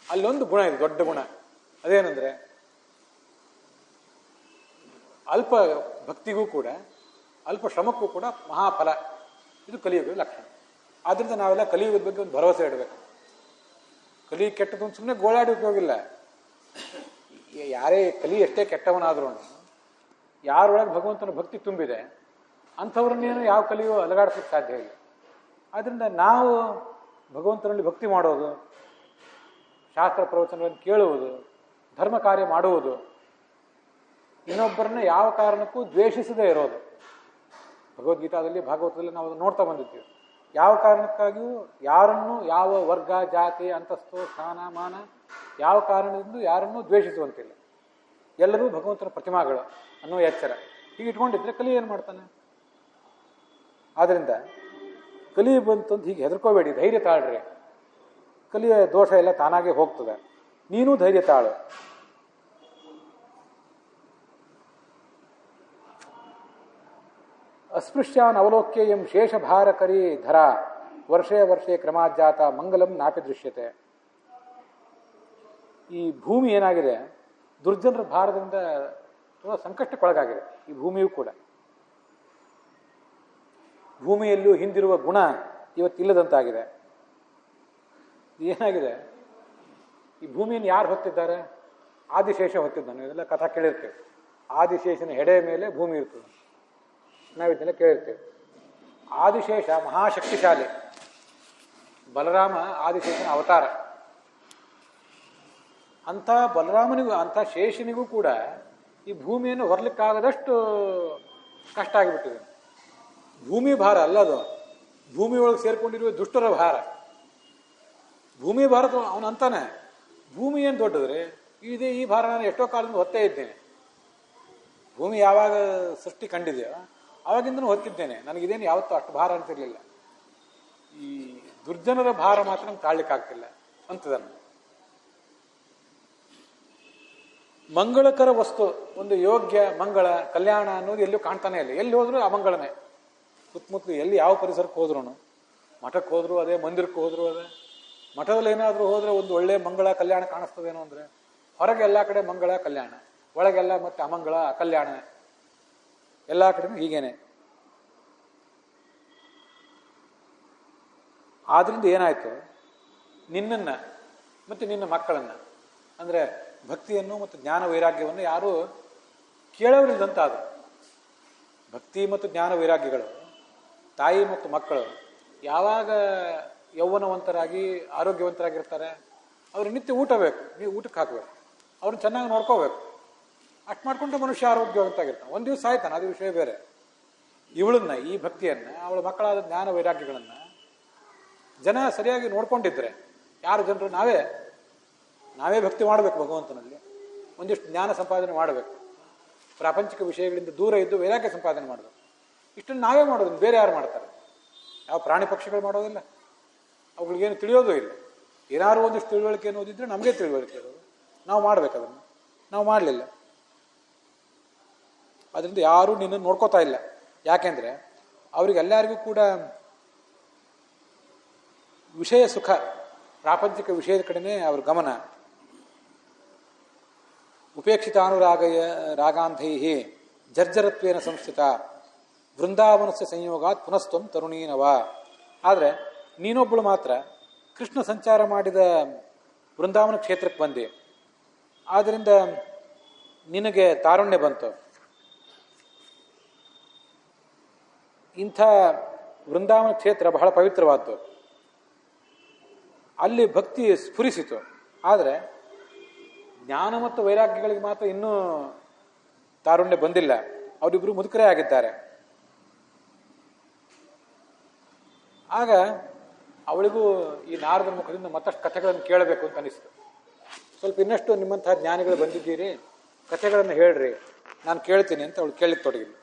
ಅಲ್ಲೊಂದು ಗುಣ ಇದೆ, ದೊಡ್ಡ ಗುಣ. ಅದೇನೆಂದ್ರೆ ಅಲ್ಪ ಭಕ್ತಿಗೂ ಕೂಡ, ಅಲ್ಪ ಶ್ರಮಕ್ಕೂ ಕೂಡ ಮಹಾಫಲ. ಇದು ಕಲಿಯುಗದ ಲಕ್ಷಣ. ಆದ್ರಿಂದ ನಾವೆಲ್ಲ ಕಲಿಯುಗದ ಬಗ್ಗೆ ಒಂದು ಭರವಸೆ ಇಡಬೇಕು. ಕಲಿ ಕೆಟ್ಟದ್ದು ಅಂತ ಸುಮ್ಮನೆ ಗೋಳಾಡಿ ಉಪಯೋಗಿಲ್ಲ. ಯಾರೇ ಕಲಿ ಎಷ್ಟೇ ಕೆಟ್ಟವನಾದ್ರೂ, ಯಾರೊಳಗೆ ಭಗವಂತನ ಭಕ್ತಿ ತುಂಬಿದೆ ಅಂಥವ್ರನ್ನೇನು ಯಾವ ಕಲಿಯೋ ಅಲಗಾಡಿಸೋಕ್ಕೆ ಸಾಧ್ಯ ಇಲ್ಲ. ಆದ್ರಿಂದ ನಾವು ಭಗವಂತನಲ್ಲಿ ಭಕ್ತಿ ಮಾಡೋದು, ಶಾಸ್ತ್ರ ಪ್ರವಚನಗಳನ್ನು ಕೇಳುವುದು, ಧರ್ಮ ಕಾರ್ಯ ಮಾಡುವುದು, ಇನ್ನೊಬ್ಬರನ್ನ ಯಾವ ಕಾರಣಕ್ಕೂ ದ್ವೇಷಿಸದೇ ಇರೋದು. ಭಗವದ್ಗೀತಾದಲ್ಲಿ, ಭಾಗವತದಲ್ಲಿ ನಾವು ನೋಡ್ತಾ ಬಂದಿದ್ದೀವಿ. ಯಾವ ಕಾರಣಕ್ಕಾಗಿಯೂ ಯಾರನ್ನು, ಯಾವ ವರ್ಗ, ಜಾತಿ, ಅಂತಸ್ತು, ಸ್ಥಾನ, ಮಾನ, ಯಾವ ಕಾರಣದಿಂದ ಯಾರನ್ನೂ ದ್ವೇಷಿಸುವಂತಿಲ್ಲ. ಎಲ್ಲರೂ ಭಗವಂತನ ಪ್ರತಿಮಾಗಳು ಅನ್ನೋ ಎಚ್ಚರ ಹೀಗೆ ಇಟ್ಕೊಂಡಿದ್ರೆ ಕಲಿ ಏನು ಮಾಡ್ತಾನೆ? ಆದ್ರಿಂದ ಕಲಿ ಬಂತಂತ ಹೀಗೆ ಹೆದರ್ಕೋಬೇಡಿ, ಧೈರ್ಯ ತಾಳ್ರಿ. ಕಲಿಯ ದೋಷ ಎಲ್ಲ ತಾನಾಗೆ ಹೋಗ್ತದೆ, ನೀನು ಧೈರ್ಯ ತಾಳು. ಅಸ್ಪೃಶ್ಯಾನ್ ಅವಲೋಕ್ಯ ಎಂ ಶೇಷಭಾರಕರಿ ಧರ ವರ್ಷೇ ವರ್ಷೇ ಕ್ರಮಾಜ್ಜಾತ ಮಂಗಲಂ ನಾಪಿ ದೃಶ್ಯತೆ. ಈ ಭೂಮಿ ಏನಾಗಿದೆ, ದುರ್ಜನರ ಭಾರದಿಂದ ತುಂಬ ಸಂಕಷ್ಟಕ್ಕೊಳಗಾಗಿದೆ. ಈ ಭೂಮಿಯೂ ಕೂಡ, ಭೂಮಿಯಲ್ಲೂ ಹಿಂದಿರುವ ಗುಣ ಇವತ್ತಿಲ್ಲದಂತಾಗಿದೆ. ಏನಾಗಿದೆ, ಈ ಭೂಮಿಯನ್ನು ಯಾರು ಹೊತ್ತಿದ್ದಾರೆ? ಆದಿಶೇಷ ಹೊತ್ತಿದ್ದಾನೆ. ಇದೆಲ್ಲ ಕಥಾ ಕೇಳಿರ್ತೇವೆ. ಆದಿಶೇಷನ ಹೆಡೆ ಮೇಲೆ ಭೂಮಿ ಇರ್ತದೆ, ನಾವಿದನ್ನೆಲ್ಲ ಕೇಳಿರ್ತೇವೆ. ಆದಿಶೇಷ ಮಹಾಶಕ್ತಿಶಾಲಿ, ಬಲರಾಮ ಆದಿಶೇಷನ ಅವತಾರ. ಅಂಥ ಬಲರಾಮನಿಗೂ, ಅಂಥ ಶೇಷನಿಗೂ ಕೂಡ ಈ ಭೂಮಿಯನ್ನು ಹೊರಲಿಕ್ಕಾಗದಷ್ಟು ಕಷ್ಟ ಆಗಿಬಿಟ್ಟಿದೆ. ಭೂಮಿ ಭಾರ ಅಲ್ಲದು, ಭೂಮಿ ಒಳಗೆ ಸೇರ್ಕೊಂಡಿರುವ ದುಷ್ಟರ ಭಾರ. ಭೂಮಿ ಭಾರ ಅವನು ಅಂತಾನೆ, ಭೂಮಿ ಏನು ದೊಡ್ಡದ್ರಿ, ಈ ಭಾರ ನಾನು ಎಷ್ಟೋ ಕಾಲದಿಂದ ಹೊತ್ತೇ ಇದ್ದೇನೆ, ಭೂಮಿ ಯಾವಾಗ ಸೃಷ್ಟಿ ಕಂಡಿದೆಯೋ ಆವಾಗಿಂದನೂ ಹೊತ್ತಿದ್ದೇನೆ, ನನಗಿದೇನು ಯಾವತ್ತೂ ಅಷ್ಟು ಭಾರ ಅಂತಿರಲಿಲ್ಲ. ಈ ದುರ್ಜನರ ಭಾರ ಮಾತ್ರ ನಂಗೆ ತಾಳ್ಲಿಕ್ಕಾಗ್ತಿಲ್ಲ ಅಂತದನ್ನು. ಮಂಗಳಕರ ವಸ್ತು, ಒಂದು ಯೋಗ್ಯ ಮಂಗಳ ಕಲ್ಯಾಣ ಅನ್ನೋದು ಎಲ್ಲೂ ಕಾಣ್ತಾನೆ ಇಲ್ಲ. ಎಲ್ಲಿ ಹೋದ್ರು ಅಮಂಗಳನೇ. ಸುತ್ತಮುತ್ತಲು ಎಲ್ಲಿ ಯಾವ ಪರಿಸರಕ್ಕೆ ಹೋದ್ರು, ಮಠಕ್ಕೆ ಹೋದ್ರು ಅದೇ, ಮಂದಿರಕ್ಕೆ ಹೋದ್ರು ಅದೇ. ಮಠದಲ್ಲಿ ಏನಾದರೂ ಹೋದ್ರೆ ಒಂದು ಒಳ್ಳೆ ಮಂಗಳ ಕಲ್ಯಾಣ ಕಾಣಿಸ್ತದೇನೋ ಅಂದ್ರೆ, ಹೊರಗೆ ಎಲ್ಲ ಕಡೆ ಮಂಗಳ ಕಲ್ಯಾಣ, ಒಳಗೆಲ್ಲ ಮತ್ತೆ ಅಮಂಗಳ ಅಕಲ್ಯಾಣ, ಎಲ್ಲ ಕಡೆನೂ ಹೀಗೇನೆ. ಆದ್ರಿಂದ ಏನಾಯ್ತು, ನಿನ್ನನ್ನು ಮತ್ತು ನಿನ್ನ ಮಕ್ಕಳನ್ನು ಅಂದರೆ ಭಕ್ತಿಯನ್ನು ಮತ್ತು ಜ್ಞಾನ ವೈರಾಗ್ಯವನ್ನು ಯಾರೂ ಕೇಳೋರಿಲ್ಲದಂತಾದರು. ಭಕ್ತಿ ಮತ್ತು ಜ್ಞಾನ ವೈರಾಗ್ಯಗಳು ತಾಯಿ ಮತ್ತು ಮಕ್ಕಳು ಯಾವಾಗ ಯೌವನವಂತರಾಗಿ ಆರೋಗ್ಯವಂತರಾಗಿರ್ತಾರೆ, ಅವ್ರಿಗೆ ನಿತ್ಯ ಊಟ ಬೇಕು, ನೀವು ಊಟಕ್ಕೆ ಹಾಕಬೇಕು, ಅವ್ರನ್ನ ಚೆನ್ನಾಗಿ ನೋಡ್ಕೋಬೇಕು. ಅಷ್ಟು ಮಾಡ್ಕೊಂಡ್ರೆ ಮನುಷ್ಯ ಆರೋಗ್ಯವಂತಾಗಿರ್ತಾನೆ. ಒಂದು ದಿವಸ ಆಯ್ತಾನೆ, ಅದು ವಿಷಯ ಬೇರೆ. ಇವಳನ್ನ, ಈ ಭಕ್ತಿಯನ್ನು, ಅವಳ ಮಕ್ಕಳಾದ ಜ್ಞಾನ ವೈರಾಗ್ಯಗಳನ್ನು ಜನ ಸರಿಯಾಗಿ ನೋಡ್ಕೊಂಡಿದ್ರೆ, ಯಾರು ಜನರು ನಾವೇ ಭಕ್ತಿ ಮಾಡಬೇಕು ಭಗವಂತನಲ್ಲಿ, ಒಂದಿಷ್ಟು ಜ್ಞಾನ ಸಂಪಾದನೆ ಮಾಡಬೇಕು, ಪ್ರಾಪಂಚಿಕ ವಿಷಯಗಳಿಂದ ದೂರ ಇದ್ದು ವೈರಾಗ್ಯ ಸಂಪಾದನೆ ಮಾಡಬೇಕು. ಇಷ್ಟನ್ನು ನಾವೇ ಮಾಡೋದು, ಬೇರೆ ಯಾರು ಮಾಡ್ತಾರೆ? ಯಾವ ಪ್ರಾಣಿ ಪಕ್ಷಿಗಳು ಮಾಡೋದಿಲ್ಲ, ಅವುಗಳಿಗೇನು ತಿಳಿಯೋದು ಇಲ್ಲ. ಏನಾದ್ರು ಒಂದಿಷ್ಟು ತಿಳುವಳಿಕೆ ಅನ್ನೋದಿದ್ರೆ ನಮಗೆ ತಿಳುವಳಿಕೆ ಇರೋದು, ನಾವು ಮಾಡ್ಬೇಕು. ಅದನ್ನು ನಾವು ಮಾಡಲಿಲ್ಲ. ಅದರಿಂದ ಯಾರೂ ನಿನ್ನನ್ನು ನೋಡ್ಕೋತಾ ಇಲ್ಲ. ಯಾಕೆಂದ್ರೆ ಅವರಿಗೆಲ್ಲರಿಗೂ ಕೂಡ ವಿಷಯ ಸುಖ, ಪ್ರಾಪಂಚಿಕ ವಿಷಯದ ಕಡೆನೇ ಅವ್ರ ಗಮನ. ಉಪೇಕ್ಷಿತಾನುರಾಗಯ ರಾಗಾಂಧೈ ಜರ್ಜರತ್ವೇನ ಸಂಸ್ಥಿತ ವೃಂದಾವನಸ್ಯ ಸಂಯೋಗಾತ್ ಪುನಸ್ತಂ ತರುಣೀನವ. ಆದರೆ ನೀನೊಬ್ಬಳು ಮಾತ್ರ ಕೃಷ್ಣ ಸಂಚಾರ ಮಾಡಿದ ವೃಂದಾವನ ಕ್ಷೇತ್ರಕ್ಕೆ ಬಂದೆ. ಆದ್ದರಿಂದ ನಿನಗೆ ತಾರುಣ್ಯ ಬಂತು. ಇಂಥ ವೃಂದಾವನ ಕ್ಷೇತ್ರ ಬಹಳ ಪವಿತ್ರವಾದ್ದು, ಅಲ್ಲಿ ಭಕ್ತಿ ಸ್ಫುರಿಸಿತು. ಆದರೆ ಜ್ಞಾನ ಮತ್ತು ವೈರಾಗ್ಯಗಳಿಗೆ ಮಾತ್ರ ಇನ್ನೂ ತಾರುಣ್ಯ ಬಂದಿಲ್ಲ. ಅವರಿಬ್ಬರು ಮುದುಕರೇ ಆಗಿದ್ದಾರೆ. ಆಗ ಅವಳಿಗೂ ಈ ನಾರದರ ಮುಖದಿಂದ ಮತ್ತಷ್ಟು ಕಥೆಗಳನ್ನು ಕೇಳಬೇಕು ಅಂತ ಅನಿಸ್ತು. ಸ್ವಲ್ಪ ಇನ್ನಷ್ಟು ನಿಮ್ಮಂತಹ ಜ್ಞಾನಿಗಳು ಬಂದಿದ್ದೀರಿ, ಕಥೆಗಳನ್ನು ಹೇಳ್ರಿ, ನಾನು ಕೇಳ್ತೀನಿ ಅಂತ ಅವಳು ಕೇಳಲಿಕ್ಕೆ ತೊಡಗಿಲ್ಲ.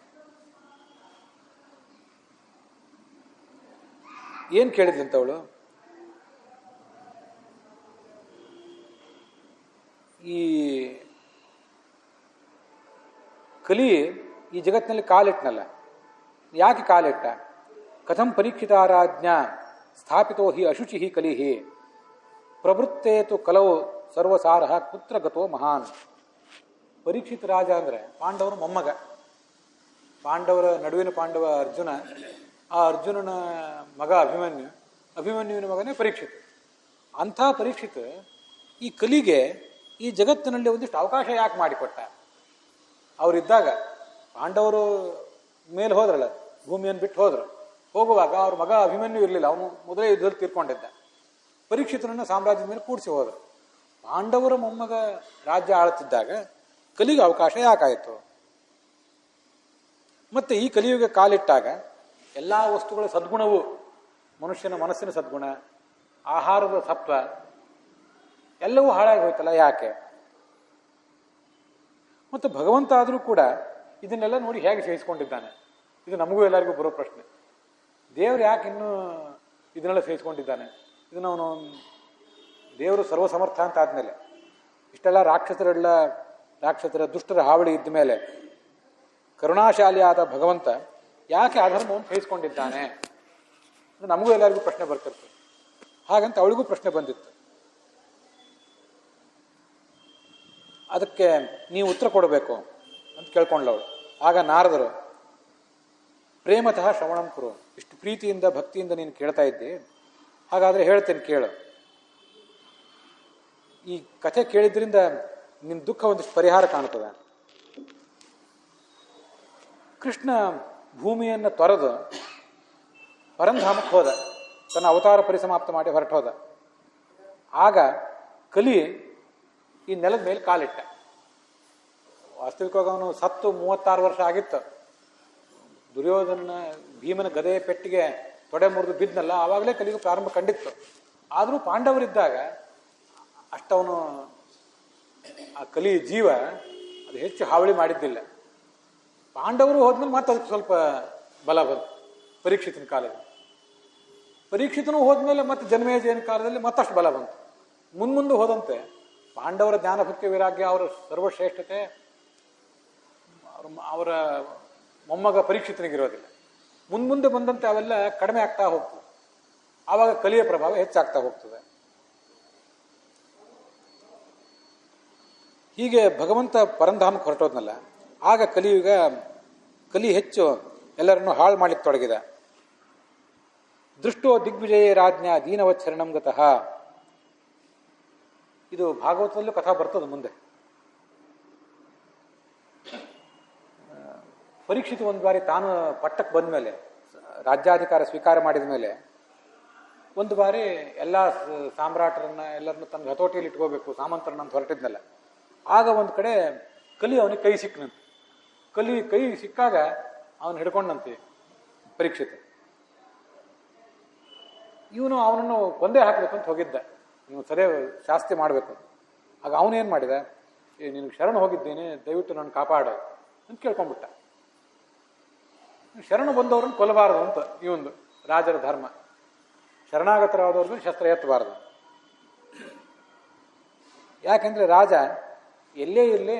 ಏನು ಕೇಳಿದ್ಲಂತ ಅವಳು? ಈ ಕಲಿ ಈ ಜಗತ್ತಿನಲ್ಲಿ ಕಾಲಿಟ್ನಲ್ಲ, ಯಾಕೆ ಕಾಲಿಟ್ಟ? ಕಥಂ ಪರೀಕ್ಷಿತಾರಾಜ್ಞ ಸ್ಥಾಪಿತೋ ಹಿ ಅಶುಚಿ ಕಲಿಹಿ ಪ್ರವೃತ್ತೇತು ಕಲವು ಸರ್ವಸಾರ ಕುತ್ರ ಗತೋ ಮಹಾನ್. ಪರೀಕ್ಷಿತ ರಾಜ ಅಂದರೆ ಪಾಂಡವರ ಮೊಮ್ಮಗ. ಪಾಂಡವರ ನಡುವಿನ ಪಾಂಡವ ಅರ್ಜುನ, ಆ ಅರ್ಜುನನ ಮಗ ಅಭಿಮನ್ಯು, ಅಭಿಮನ್ಯುವಿನ ಮಗನೇ ಪರೀಕ್ಷಿತ. ಅಂಥ ಪರೀಕ್ಷಿತ ಈ ಕಲಿಗೆ ಈ ಜಗತ್ತಿನಲ್ಲಿ ಒಂದಿಷ್ಟು ಅವಕಾಶ ಯಾಕೆ ಮಾಡಿಕೊಟ್ಟ? ಅವರಿದ್ದಾಗ ಪಾಂಡವರು ಮೇಲೆ ಹೋದ್ರಲ್ಲ, ಭೂಮಿಯನ್ನು ಬಿಟ್ಟು ಹೋದ್ರು. ಹೋಗುವಾಗ ಅವ್ರ ಮಗ ಅಭಿಮನ್ಯು ಇರಲಿಲ್ಲ, ಅವನು ಮೊದಲೇ ಯುದ್ಧದಲ್ಲಿ ತೀರ್ಕೊಂಡಿದ್ದ. ಪರೀಕ್ಷಿತನನ್ನ ಸಾಮ್ರಾಜ್ಯದ ಮೇಲೆ ಕೂಡಿಸಿ ಹೋದರು. ಪಾಂಡವರ ಮೊಮ್ಮಗ ರಾಜ್ಯ ಆಳುತ್ತಿದ್ದಾಗ ಕಲಿಗೆ ಅವಕಾಶ ಯಾಕಾಯಿತು? ಮತ್ತೆ ಈ ಕಲಿಯುಗ ಕಾಲಿಟ್ಟಾಗ ಎಲ್ಲ ವಸ್ತುಗಳ ಸದ್ಗುಣವು, ಮನುಷ್ಯನ ಮನಸ್ಸಿನ ಸದ್ಗುಣ, ಆಹಾರದ ಸತ್ವ ಎಲ್ಲವೂ ಹಾಳಾಗಿ ಹೋಯ್ತಲ್ಲ, ಯಾಕೆ? ಮತ್ತು ಭಗವಂತ ಆದರೂ ಕೂಡ ಇದನ್ನೆಲ್ಲ ನೋಡಿ ಹೇಗೆ ಸಹಿಸಿಕೊಂಡಿದ್ದಾನೆ? ಇದು ನಮಗೂ ಎಲ್ಲರಿಗೂ ಬರೋ ಪ್ರಶ್ನೆ. ದೇವರು ಯಾಕೆ ಇನ್ನೂ ಇದನ್ನೆಲ್ಲ ಸಹಿಸಿಕೊಂಡಿದ್ದಾನೆ? ಇದನ್ನು ಅವನು ದೇವರು ಸರ್ವಸಮರ್ಥ ಅಂತ ಆದಮೇಲೆ, ಇಷ್ಟೆಲ್ಲ ರಾಕ್ಷಸರ ದುಷ್ಟರ ಹಾವಳಿ ಇದ್ದ ಮೇಲೆ ಕರುಣಾಶಾಲಿಯಾದ ಭಗವಂತ ಯಾಕೆ ಅಧರ್ಮವನ್ನು ಸಹಿಸಿಕೊಂಡಿದ್ದಾನೆ? ಇದು ನಮಗೂ ಎಲ್ಲರಿಗೂ ಪ್ರಶ್ನೆ ಬರ್ತಿರ್ತದೆ. ಹಾಗಂತ ಅವಳಿಗೂ ಪ್ರಶ್ನೆ ಬಂದಿತ್ತು. ಅದಕ್ಕೆ ನೀವು ಉತ್ತರ ಕೊಡಬೇಕು ಅಂತ ಕೇಳ್ಕೊಂಡ್ಲವಳು. ಆಗ ನಾರದರು, ಪ್ರೇಮತಃ ಶ್ರವಣಂ ಕುರು, ಇಷ್ಟು ಪ್ರೀತಿಯಿಂದ ಭಕ್ತಿಯಿಂದ ನೀನು ಕೇಳ್ತಾ ಇದ್ದಿ, ಹಾಗಾದರೆ ಹೇಳ್ತೇನೆ ಕೇಳು. ಈ ಕಥೆ ಕೇಳಿದ್ರಿಂದ ನಿನ್ನ ದುಃಖ ಒಂದಿಷ್ಟು ಪರಿಹಾರ ಕಾಣ್ತದೆ. ಕೃಷ್ಣ ಭೂಮಿಯನ್ನು ತೊರೆದು ಪರಂಧಾಮಕ್ಕೆ ಹೋದ, ತನ್ನ ಅವತಾರ ಪರಿಸಮಾಪ್ತ ಮಾಡಿ ಹೊರಟೋದ. ಆಗ ಕಲಿ ಈ ನೆಲದ ಮೇಲೆ ಕಾಲಿಟ್ಟ. ವಾಸ್ತವಿಕವಾಗಿ ಅವನು ಸತ್ತು 36 ವರ್ಷ ಆಗಿತ್ತು. ದುರ್ಯೋಧನ ಭೀಮನ ಗದೆ ಪೆಟ್ಟಿಗೆ ತೊಡೆ ಮುರಿದು ಬಿದ್ನಲ್ಲ, ಆವಾಗಲೇ ಕಲಿಗೂ ಪ್ರಾರಂಭ ಕಂಡಿತ್ತು. ಆದರೂ ಪಾಂಡವರಿದ್ದಾಗ ಅಷ್ಟವನು ಆ ಕಲಿ ಜೀವ ಅದು ಹೆಚ್ಚು ಹಾವಳಿ ಮಾಡಿದ್ದಿಲ್ಲ. ಪಾಂಡವರು ಹೋದ್ಮೇಲೆ ಮತ್ತೆ ಅದಕ್ಕೆ ಸ್ವಲ್ಪ ಬಲ ಬಂತು ಪರೀಕ್ಷಿತನ ಕಾಲದಲ್ಲಿ. ಪರೀಕ್ಷಿತನು ಹೋದ್ಮೇಲೆ ಮತ್ತೆ ಜನ್ಮೇಜಯನ ಕಾಲದಲ್ಲಿ ಮತ್ತಷ್ಟು ಬಲ ಬಂತು. ಮುಂದೆ ಹೋದಂತೆ ಪಾಂಡವರ ಜ್ಞಾನಭಕ್ತಿ ವೈರಾಗ್ಯ, ಅವರ ಸರ್ವಶ್ರೇಷ್ಠತೆ ಅವರ ಮೊಮ್ಮಗ ಪರೀಕ್ಷಿತನಿಗಿರೋದಿಲ್ಲ. ಮುಂದೆ ಬಂದಂತೆ ಅವೆಲ್ಲ ಕಡಿಮೆ ಆಗ್ತಾ ಹೋಗ್ತದೆ. ಆವಾಗ ಕಲಿಯ ಪ್ರಭಾವ ಹೆಚ್ಚಾಗ್ತಾ ಹೋಗ್ತದೆ. ಹೀಗೆ ಭಗವಂತ ಪರಂಧಾಮಕ್ಕೆ ಹೊರಟೋದ್ನಲ್ಲ, ಆಗ ಕಲಿ ಹೆಚ್ಚು ಎಲ್ಲರನ್ನು ಹಾಳು ಮಾಡ್ಲಿಕ್ಕೆ ತೊಡಗಿದ. ದೃಷ್ಟೋ ದಿಗ್ವಿಜಯ ರಾಜ್ಞ ದೀನವಚ್ಚರಣಂ ಗತಃ. ಇದು ಭಾಗವತದಲ್ಲೂ ಕಥಾ ಬರ್ತದೆ ಮುಂದೆ. ಪರೀಕ್ಷಿತ ಒಂದು ಬಾರಿ ತಾನು ಪಟ್ಟಕ್ಕೆ ಬಂದ ಮೇಲೆ, ರಾಜ್ಯಾಧಿಕಾರ ಸ್ವೀಕಾರ ಮಾಡಿದ ಮೇಲೆ, ಒಂದು ಬಾರಿ ಎಲ್ಲ ಸಾಮ್ರಾಟರನ್ನ ಎಲ್ಲರನ್ನು ತನ್ನ ಹತೋಟಿಯಲ್ಲಿ ಇಟ್ಕೋಬೇಕು, ಸಾಮಂತರನ್ನ ಅಂತ ಹೊರಟಿದ್ನಲ್ಲ. ಆಗ ಒಂದು ಕಡೆ ಕಲಿ ಅವನಿಗೆ ಕೈ ಸಿಕ್ಕನಂತೆ. ಕೈ ಸಿಕ್ಕಾಗ ಅವನು ಹಿಡ್ಕೊಂಡಂತೆ ಪರೀಕ್ಷಿತ. ಇವನು ಅವನನ್ನು ಕೊಂದೇ ಹಾಕಬೇಕು ಅಂತ ಹೋಗಿದ್ದ, ನೀವು ಸರಿಯ ಶಾಸ್ತಿ ಮಾಡಬೇಕು. ಆಗ ಅವನೇನು ಮಾಡಿದ, ನಿನಗೆ ಶರಣ ಹೋಗಿದ್ದೇನೆ, ದಯವಿಟ್ಟು ನನ್ನ ಕಾಪಾಡು ಅಂತ ಕೇಳ್ಕೊಂಡ್ಬಿಟ್ಟ. ಶರಣ ಬಂದವ್ರನ್ನ ಕೊಲ್ಲಬಾರದು ಅಂತ ಇವೊಂದು ರಾಜರ ಧರ್ಮ. ಶರಣಾಗತರಾದವ್ರಿಗೆ ಶಸ್ತ್ರ ಎತ್ತಬಾರದು. ಯಾಕೆಂದ್ರೆ ರಾಜ ಎಲ್ಲೇ ಇರಲಿ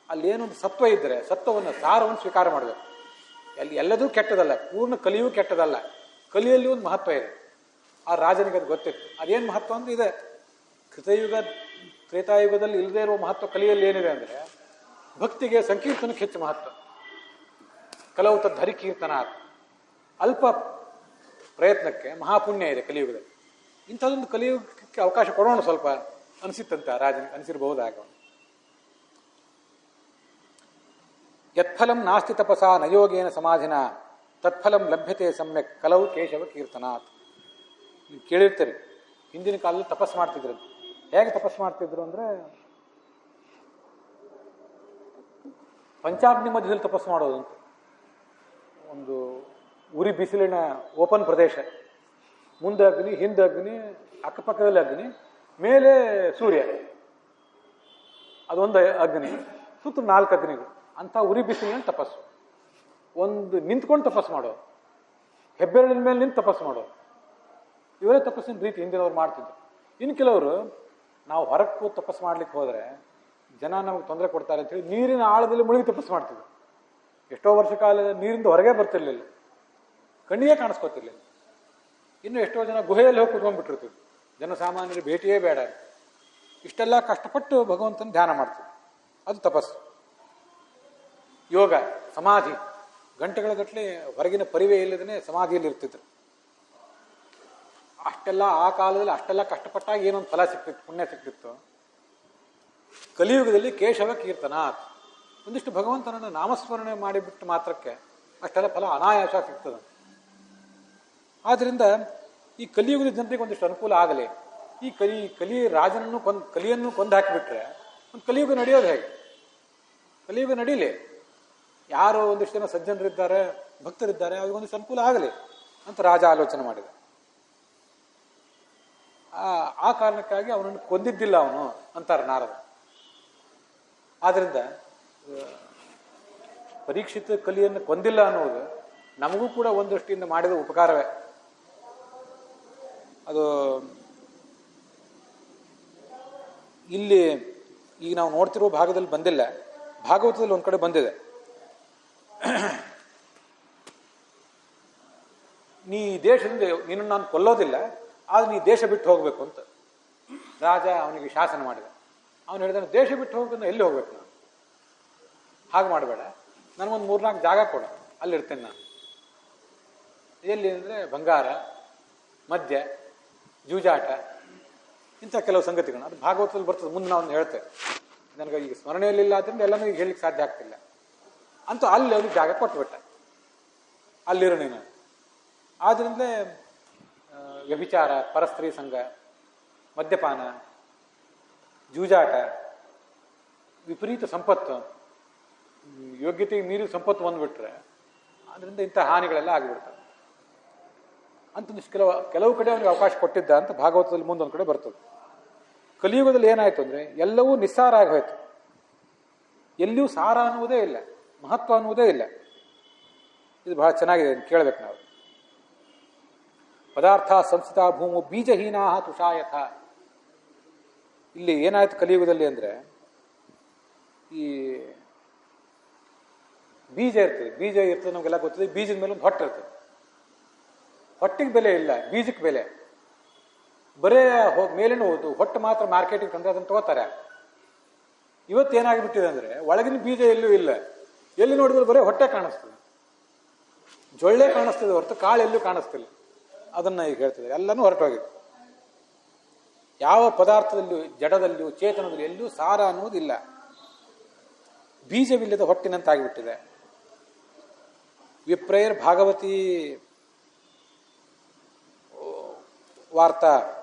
ಅಲ್ಲೇನೊಂದು ಸತ್ವ ಇದ್ದರೆ ಸತ್ವವನ್ನು, ಸಾರವನ್ನು ಸ್ವೀಕಾರ ಮಾಡಬೇಕು. ಎಲ್ಲದೂ ಕೆಟ್ಟದಲ್ಲ, ಪೂರ್ಣ ಕಲಿಯೂ ಕೆಟ್ಟದಲ್ಲ. ಕಲಿಯಲ್ಲಿ ಒಂದು ಮಹತ್ವ ಇದೆ. ಆ ರಾಜನಿಗೆ ಅದು ಗೊತ್ತಿತ್ತು. ಅದೇನು ಮಹತ್ವ ಅಂದ್ರೆ ಇದೆ. ತ್ರೇತಾಯುಗದಲ್ಲಿ ಇಲ್ಲದೇ ಇರುವ ಮಹತ್ವ ಕಲಿಯಲ್ಲಿ ಏನಿದೆ ಅಂದರೆ, ಭಕ್ತಿಗೆ ಸಂಕೀರ್ತನಕ್ಕೆ ಹೆಚ್ಚು ಮಹತ್ವ. ಕಲವು ತದ್ ಹರಿಕೀರ್ತನ. ಅಲ್ಪ ಪ್ರಯತ್ನಕ್ಕೆ ಮಹಾಪುಣ್ಯ ಇದೆ ಕಲಿಯುಗದಲ್ಲಿ. ಇಂಥದ್ದೊಂದು ಕಲಿಯುಗಕ್ಕೆ ಅವಕಾಶ ಕೊಡೋಣ ಸ್ವಲ್ಪ ಅನಿಸಿತ್ತಂತ ರಾಜನಿಗೆ, ಅನಿಸಿರಬಹುದಾಗ. ಯತ್ಫಲಂ ನಾಸ್ತಿ ತಪಸಾ ನಯೋಗೇನ ಸಮಾಧಿನ ತತ್ಫಲಂ ಲಭ್ಯತೆ ಸಮ್ಯಕ್ ಕಲವು ಕೇಶವ ಕೀರ್ತನಾತ್. ನೀವು ಕೇಳಿರ್ತೀರಿ, ಹಿಂದಿನ ಕಾಲದಲ್ಲಿ ತಪಸ್ಸು ಮಾಡ್ತಿದ್ರು. ಹೇಗೆ ತಪಸ್ಸು ಮಾಡ್ತಿದ್ರು ಅಂದ್ರೆ, ಪಂಚಾಗ್ನಿ ಮಧ್ಯದಲ್ಲಿ ತಪಸ್ಸು ಮಾಡೋದು ಅಂತ. ಒಂದು ಉರಿ ಬಿಸಿಲಿನ ಓಪನ್ ಪ್ರದೇಶ, ಮುಂದೆ ಅಗ್ನಿ, ಹಿಂದೆ ಅಗ್ನಿ, ಅಕ್ಕಪಕ್ಕದಲ್ಲಿ ಅಗ್ನಿ, ಮೇಲೆ ಸೂರ್ಯ, ಅದೊಂದು ಅಗ್ನಿ, ಸುತ್ತ 4 ಅಗ್ನಿಗಳು. ಅಂತ ಉರಿ ಬಿಸಿಲಿನ ತಪಸ್ಸು. ಒಂದು ನಿಂತ್ಕೊಂಡು ತಪಸ್ಸು ಮಾಡೋದು, ಹೆಬ್ಬೆರಳಿನ ಮೇಲೆ ನಿಂತು ತಪಸ್ಸು ಮಾಡೋದು. ಇವರೇ ತಪಸ್ಸಿನ ರೀತಿ ಹಿಂದಿನವ್ರು ಮಾಡ್ತಿದ್ರು. ಇನ್ನು ಕೆಲವರು, ನಾವು ಹೊರಗೆ ಕೂತು ತಪಸ್ಸು ಮಾಡ್ಲಿಕ್ಕೆ ಹೋದರೆ ಜನ ನಮಗೆ ತೊಂದರೆ ಕೊಡ್ತಾರೆ ಅಂತೇಳಿ ನೀರಿನ ಆಳದಲ್ಲಿ ಮುಳುಗಿ ತಪಸ್ಸು ಮಾಡ್ತಿದ್ರು. ಎಷ್ಟೋ ವರ್ಷ ಕಾಲ ನೀರಿಂದ ಹೊರಗೆ ಬರ್ತಿರ್ಲಿಲ್ಲ, ಕಣ್ಣಿಗೆ ಕಾಣಿಸ್ಕೊತಿರ್ಲಿಲ್ಲ. ಇನ್ನು ಎಷ್ಟೋ ಜನ ಗುಹೆಯಲ್ಲಿ ಹೋಗಿ ಕುತ್ಕೊಂಡ್ಬಿಟ್ಟಿರ್ತಿದ್ರು, ಜನಸಾಮಾನ್ಯರು ಭೇಟಿಯೇ ಬೇಡ. ಇಷ್ಟೆಲ್ಲ ಕಷ್ಟಪಟ್ಟು ಭಗವಂತನ ಧ್ಯಾನ ಮಾಡ್ತಿದ್ರು. ಅದು ತಪಸ್ಸು. ಯೋಗ, ಸಮಾಧಿ, ಗಂಟೆಗಳ ಗಟ್ಟಲೆ ಹೊರಗಿನ ಪರಿವೇ ಇಲ್ಲದೇ ಸಮಾಧಿಯಲ್ಲಿ ಇರ್ತಿದ್ರು. ಅಷ್ಟೆಲ್ಲ ಆ ಕಾಲದಲ್ಲಿ ಅಷ್ಟೆಲ್ಲ ಕಷ್ಟಪಟ್ಟಾಗ ಏನೊಂದು ಫಲ ಸಿಕ್ತಿತ್ತು, ಪುಣ್ಯ ಸಿಕ್ತಿತ್ತು. ಕಲಿಯುಗದಲ್ಲಿ ಕೇಶವ ಕೀರ್ತನ, ಒಂದಿಷ್ಟು ಭಗವಂತನನ್ನು ನಾಮಸ್ಮರಣೆ ಮಾಡಿಬಿಟ್ಟು ಮಾತ್ರಕ್ಕೆ ಅಷ್ಟೆಲ್ಲ ಫಲ ಅನಾಯಾಸ ಸಿಗ್ತದೆ. ಆದ್ರಿಂದ ಈ ಕಲಿಯುಗದ ಜನರಿಗೆ ಒಂದಿಷ್ಟು ಅನುಕೂಲ ಆಗಲಿ. ಈ ಕಲಿ ರಾಜನನ್ನು ಕಲಿಯನ್ನು ಕೊಂದು ಹಾಕಿಬಿಟ್ರೆ ಒಂದು ಕಲಿಯುಗ ನಡೆಯೋದು ಹೇಗೆ? ಕಲಿಯುಗ ನಡೀಲಿ. ಯಾರು ಒಂದಿಷ್ಟು ಜನ ಸಜ್ಜನರಿದ್ದಾರೆ, ಭಕ್ತರಿದ್ದಾರೆ, ಅವ್ರಿಗೊಂದಿಷ್ಟು ಅನುಕೂಲ ಆಗಲಿ ಅಂತ ರಾಜ ಆಲೋಚನೆ ಮಾಡಿದ. ಆ ಕಾರಣಕ್ಕಾಗಿ ಅವನನ್ನು ಕೊಂದಿದ್ದಿಲ್ಲ ಅವನು ಅಂತಾರೆ ನಾರದ. ಆದ್ರಿಂದ ಪರೀಕ್ಷಿತ ಕಲಿಯನ್ನು ಕೊಂದಿಲ್ಲ ಅನ್ನೋದು ನಮಗೂ ಕೂಡ ಒಂದು ದೃಷ್ಟಿಯಿಂದ ಮಾಡಿದ ಉಪಕಾರವೇ. ಅದು ಇಲ್ಲಿ ಈಗ ನಾವು ನೋಡ್ತಿರೋ ಭಾಗದಲ್ಲಿ ಬಂದಿಲ್ಲ, ಭಾಗವತದಲ್ಲಿ ಒಂದ್ ಕಡೆ ಬಂದಿದೆ. ನೀ ದೇಶದಿಂದ ನಿನ್ನ ನಾನು ಕೊಲ್ಲೋದಿಲ್ಲ, ಆದ್ರೆ ನೀ ದೇಶ ಬಿಟ್ಟು ಹೋಗ್ಬೇಕು ಅಂತ ರಾಜ ಅವನಿಗೆ ಶಾಸನ ಮಾಡಿದ. ಅವನು ಹೇಳಿದ, ದೇಶ ಬಿಟ್ಟು ಹೋಗ್ಬೇಕು, ಎಲ್ಲಿ ಹೋಗ್ಬೇಕು ನಾನು? ಹಾಗೆ ಮಾಡಬೇಡ, ನನಗೊಂದು 3-4 ಜಾಗ ಕೊಡು, ಅಲ್ಲಿರ್ತೇನೆ ನಾನು. ಎಲ್ಲಿ ಅಂದರೆ ಬಂಗಾರ, ಮದ್ಯ, ಜೂಜಾಟ, ಇಂಥ ಕೆಲವು ಸಂಗತಿಗಳು. ಅದು ಭಾಗವತದಲ್ಲಿ ಬರ್ತದೆ, ಮುಂದೆ ನಾವು ಹೇಳ್ತೇವೆ. ನನಗೆ ಈಗ ಸ್ಮರಣೆಯಲ್ಲಿಲ್ಲ ಆದ್ದರಿಂದ ಎಲ್ಲನೂ ಈಗ ಹೇಳಲಿಕ್ಕೆ ಸಾಧ್ಯ ಆಗ್ತಿಲ್ಲ. ಅಂತೂ ಅಲ್ಲಿ ಅವ್ರಿಗೆ ಜಾಗ ಕೊಟ್ಬಿಟ್ಟ, ಅಲ್ಲಿರೋ ನೀನು. ಆದ್ರಿಂದಲೇ ವ್ಯಭಿಚಾರ, ಪರಸ್ತ್ರೀ ಸಂಘ, ಮದ್ಯಪಾನ, ಜೂಜಾಟ, ವಿಪರೀತ ಸಂಪತ್ತು, ಯೋಗ್ಯತೆಗೆ ಮೀರಿ ಸಂಪತ್ತು ಬಂದ್ಬಿಟ್ರೆ ಅದರಿಂದ ಇಂಥ ಹಾನಿಗಳೆಲ್ಲ ಆಗಿಬಿಡ್ತವೆ ಅಂತ ಕೆಲವು ಕಡೆ ಅವನಿಗೆ ಅವಕಾಶ ಕೊಟ್ಟಿದ್ದ ಅಂತ ಭಾಗವತದಲ್ಲಿ ಮುಂದೊಂದು ಕಡೆ ಬರ್ತದೆ. ಕಲಿಯುಗದಲ್ಲಿ ಏನಾಯ್ತು ಅಂದ್ರೆ ಎಲ್ಲವೂ ನಿಸ್ಸಾರ ಆಗಿ ಹೋಯ್ತು. ಎಲ್ಲಿಯೂ ಸಾರ ಅನ್ನುವುದೇ ಇಲ್ಲ. ಮಹತ್ವ ಅನ್ನುವುದೇ ಇಲ್ಲ. ಇದು ಬಹಳ ಚೆನ್ನಾಗಿದೆ, ಕೇಳಬೇಕು ನಾವು. ಪದಾರ್ಥ ಸಂಸ್ಥಿತ ಭೂಮು ಬೀಜಹೀನಾ ತುಷಾಯಥ. ಇಲ್ಲಿ ಏನಾಯ್ತು ಕಲಿಯುಗದಲ್ಲಿ ಅಂದರೆ, ಈ ಬೀಜ ಇರ್ತದೆ ನಮಗೆಲ್ಲ ಗೊತ್ತಿದೆ. ಬೀಜದ ಮೇಲೆ ಒಂದು ಹೊಟ್ಟೆ ಇರ್ತದೆ. ಹೊಟ್ಟಿಗೆ ಬೆಲೆ ಇಲ್ಲ, ಬೀಜಕ್ಕೆ ಬೆಲೆ. ಬರೇ ಮೇಲಿನ ಹೋದು ಹೊಟ್ಟೆ ಮಾತ್ರ ಮಾರ್ಕೆಟಿಗೆ ತಂದರೆ ಅದನ್ನು ತಗೋತಾರೆ. ಇವತ್ತು ಏನಾಗಿಬಿಟ್ಟಿದೆ ಅಂದರೆ, ಒಳಗಿನ ಬೀಜ ಎಲ್ಲೂ ಇಲ್ಲ. ಎಲ್ಲಿ ನೋಡಿದ್ರೆ ಬರೀ ಹೊಟ್ಟೆ ಕಾಣಿಸ್ತದೆ, ಜೊಳ್ಳೆ ಕಾಣಿಸ್ತದೆ ಹೊರತು ಕಾಳು ಎಲ್ಲೂ ಕಾಣಿಸ್ತಿಲ್ಲ. ಅದನ್ನು ಈಗ ಹೇಳ್ತದೆ, ಎಲ್ಲನೂ ಹೊರಟೋಗಿದೆ. ಯಾವ ಪದಾರ್ಥದಲ್ಲೂ, ಜಡದಲ್ಲೂ, ಚೇತನದಲ್ಲೂ ಎಲ್ಲೂ ಸಾರ ಅನ್ನೋದಿಲ್ಲ. ಬೀಜವಿಲ್ಲದ ಹೊಟ್ಟಿನಂತಾಗಿಬಿಟ್ಟಿದೆ. ವಿಪ್ರೈರ್ ಭಾಗವತಿ ವಾರ್ತಾ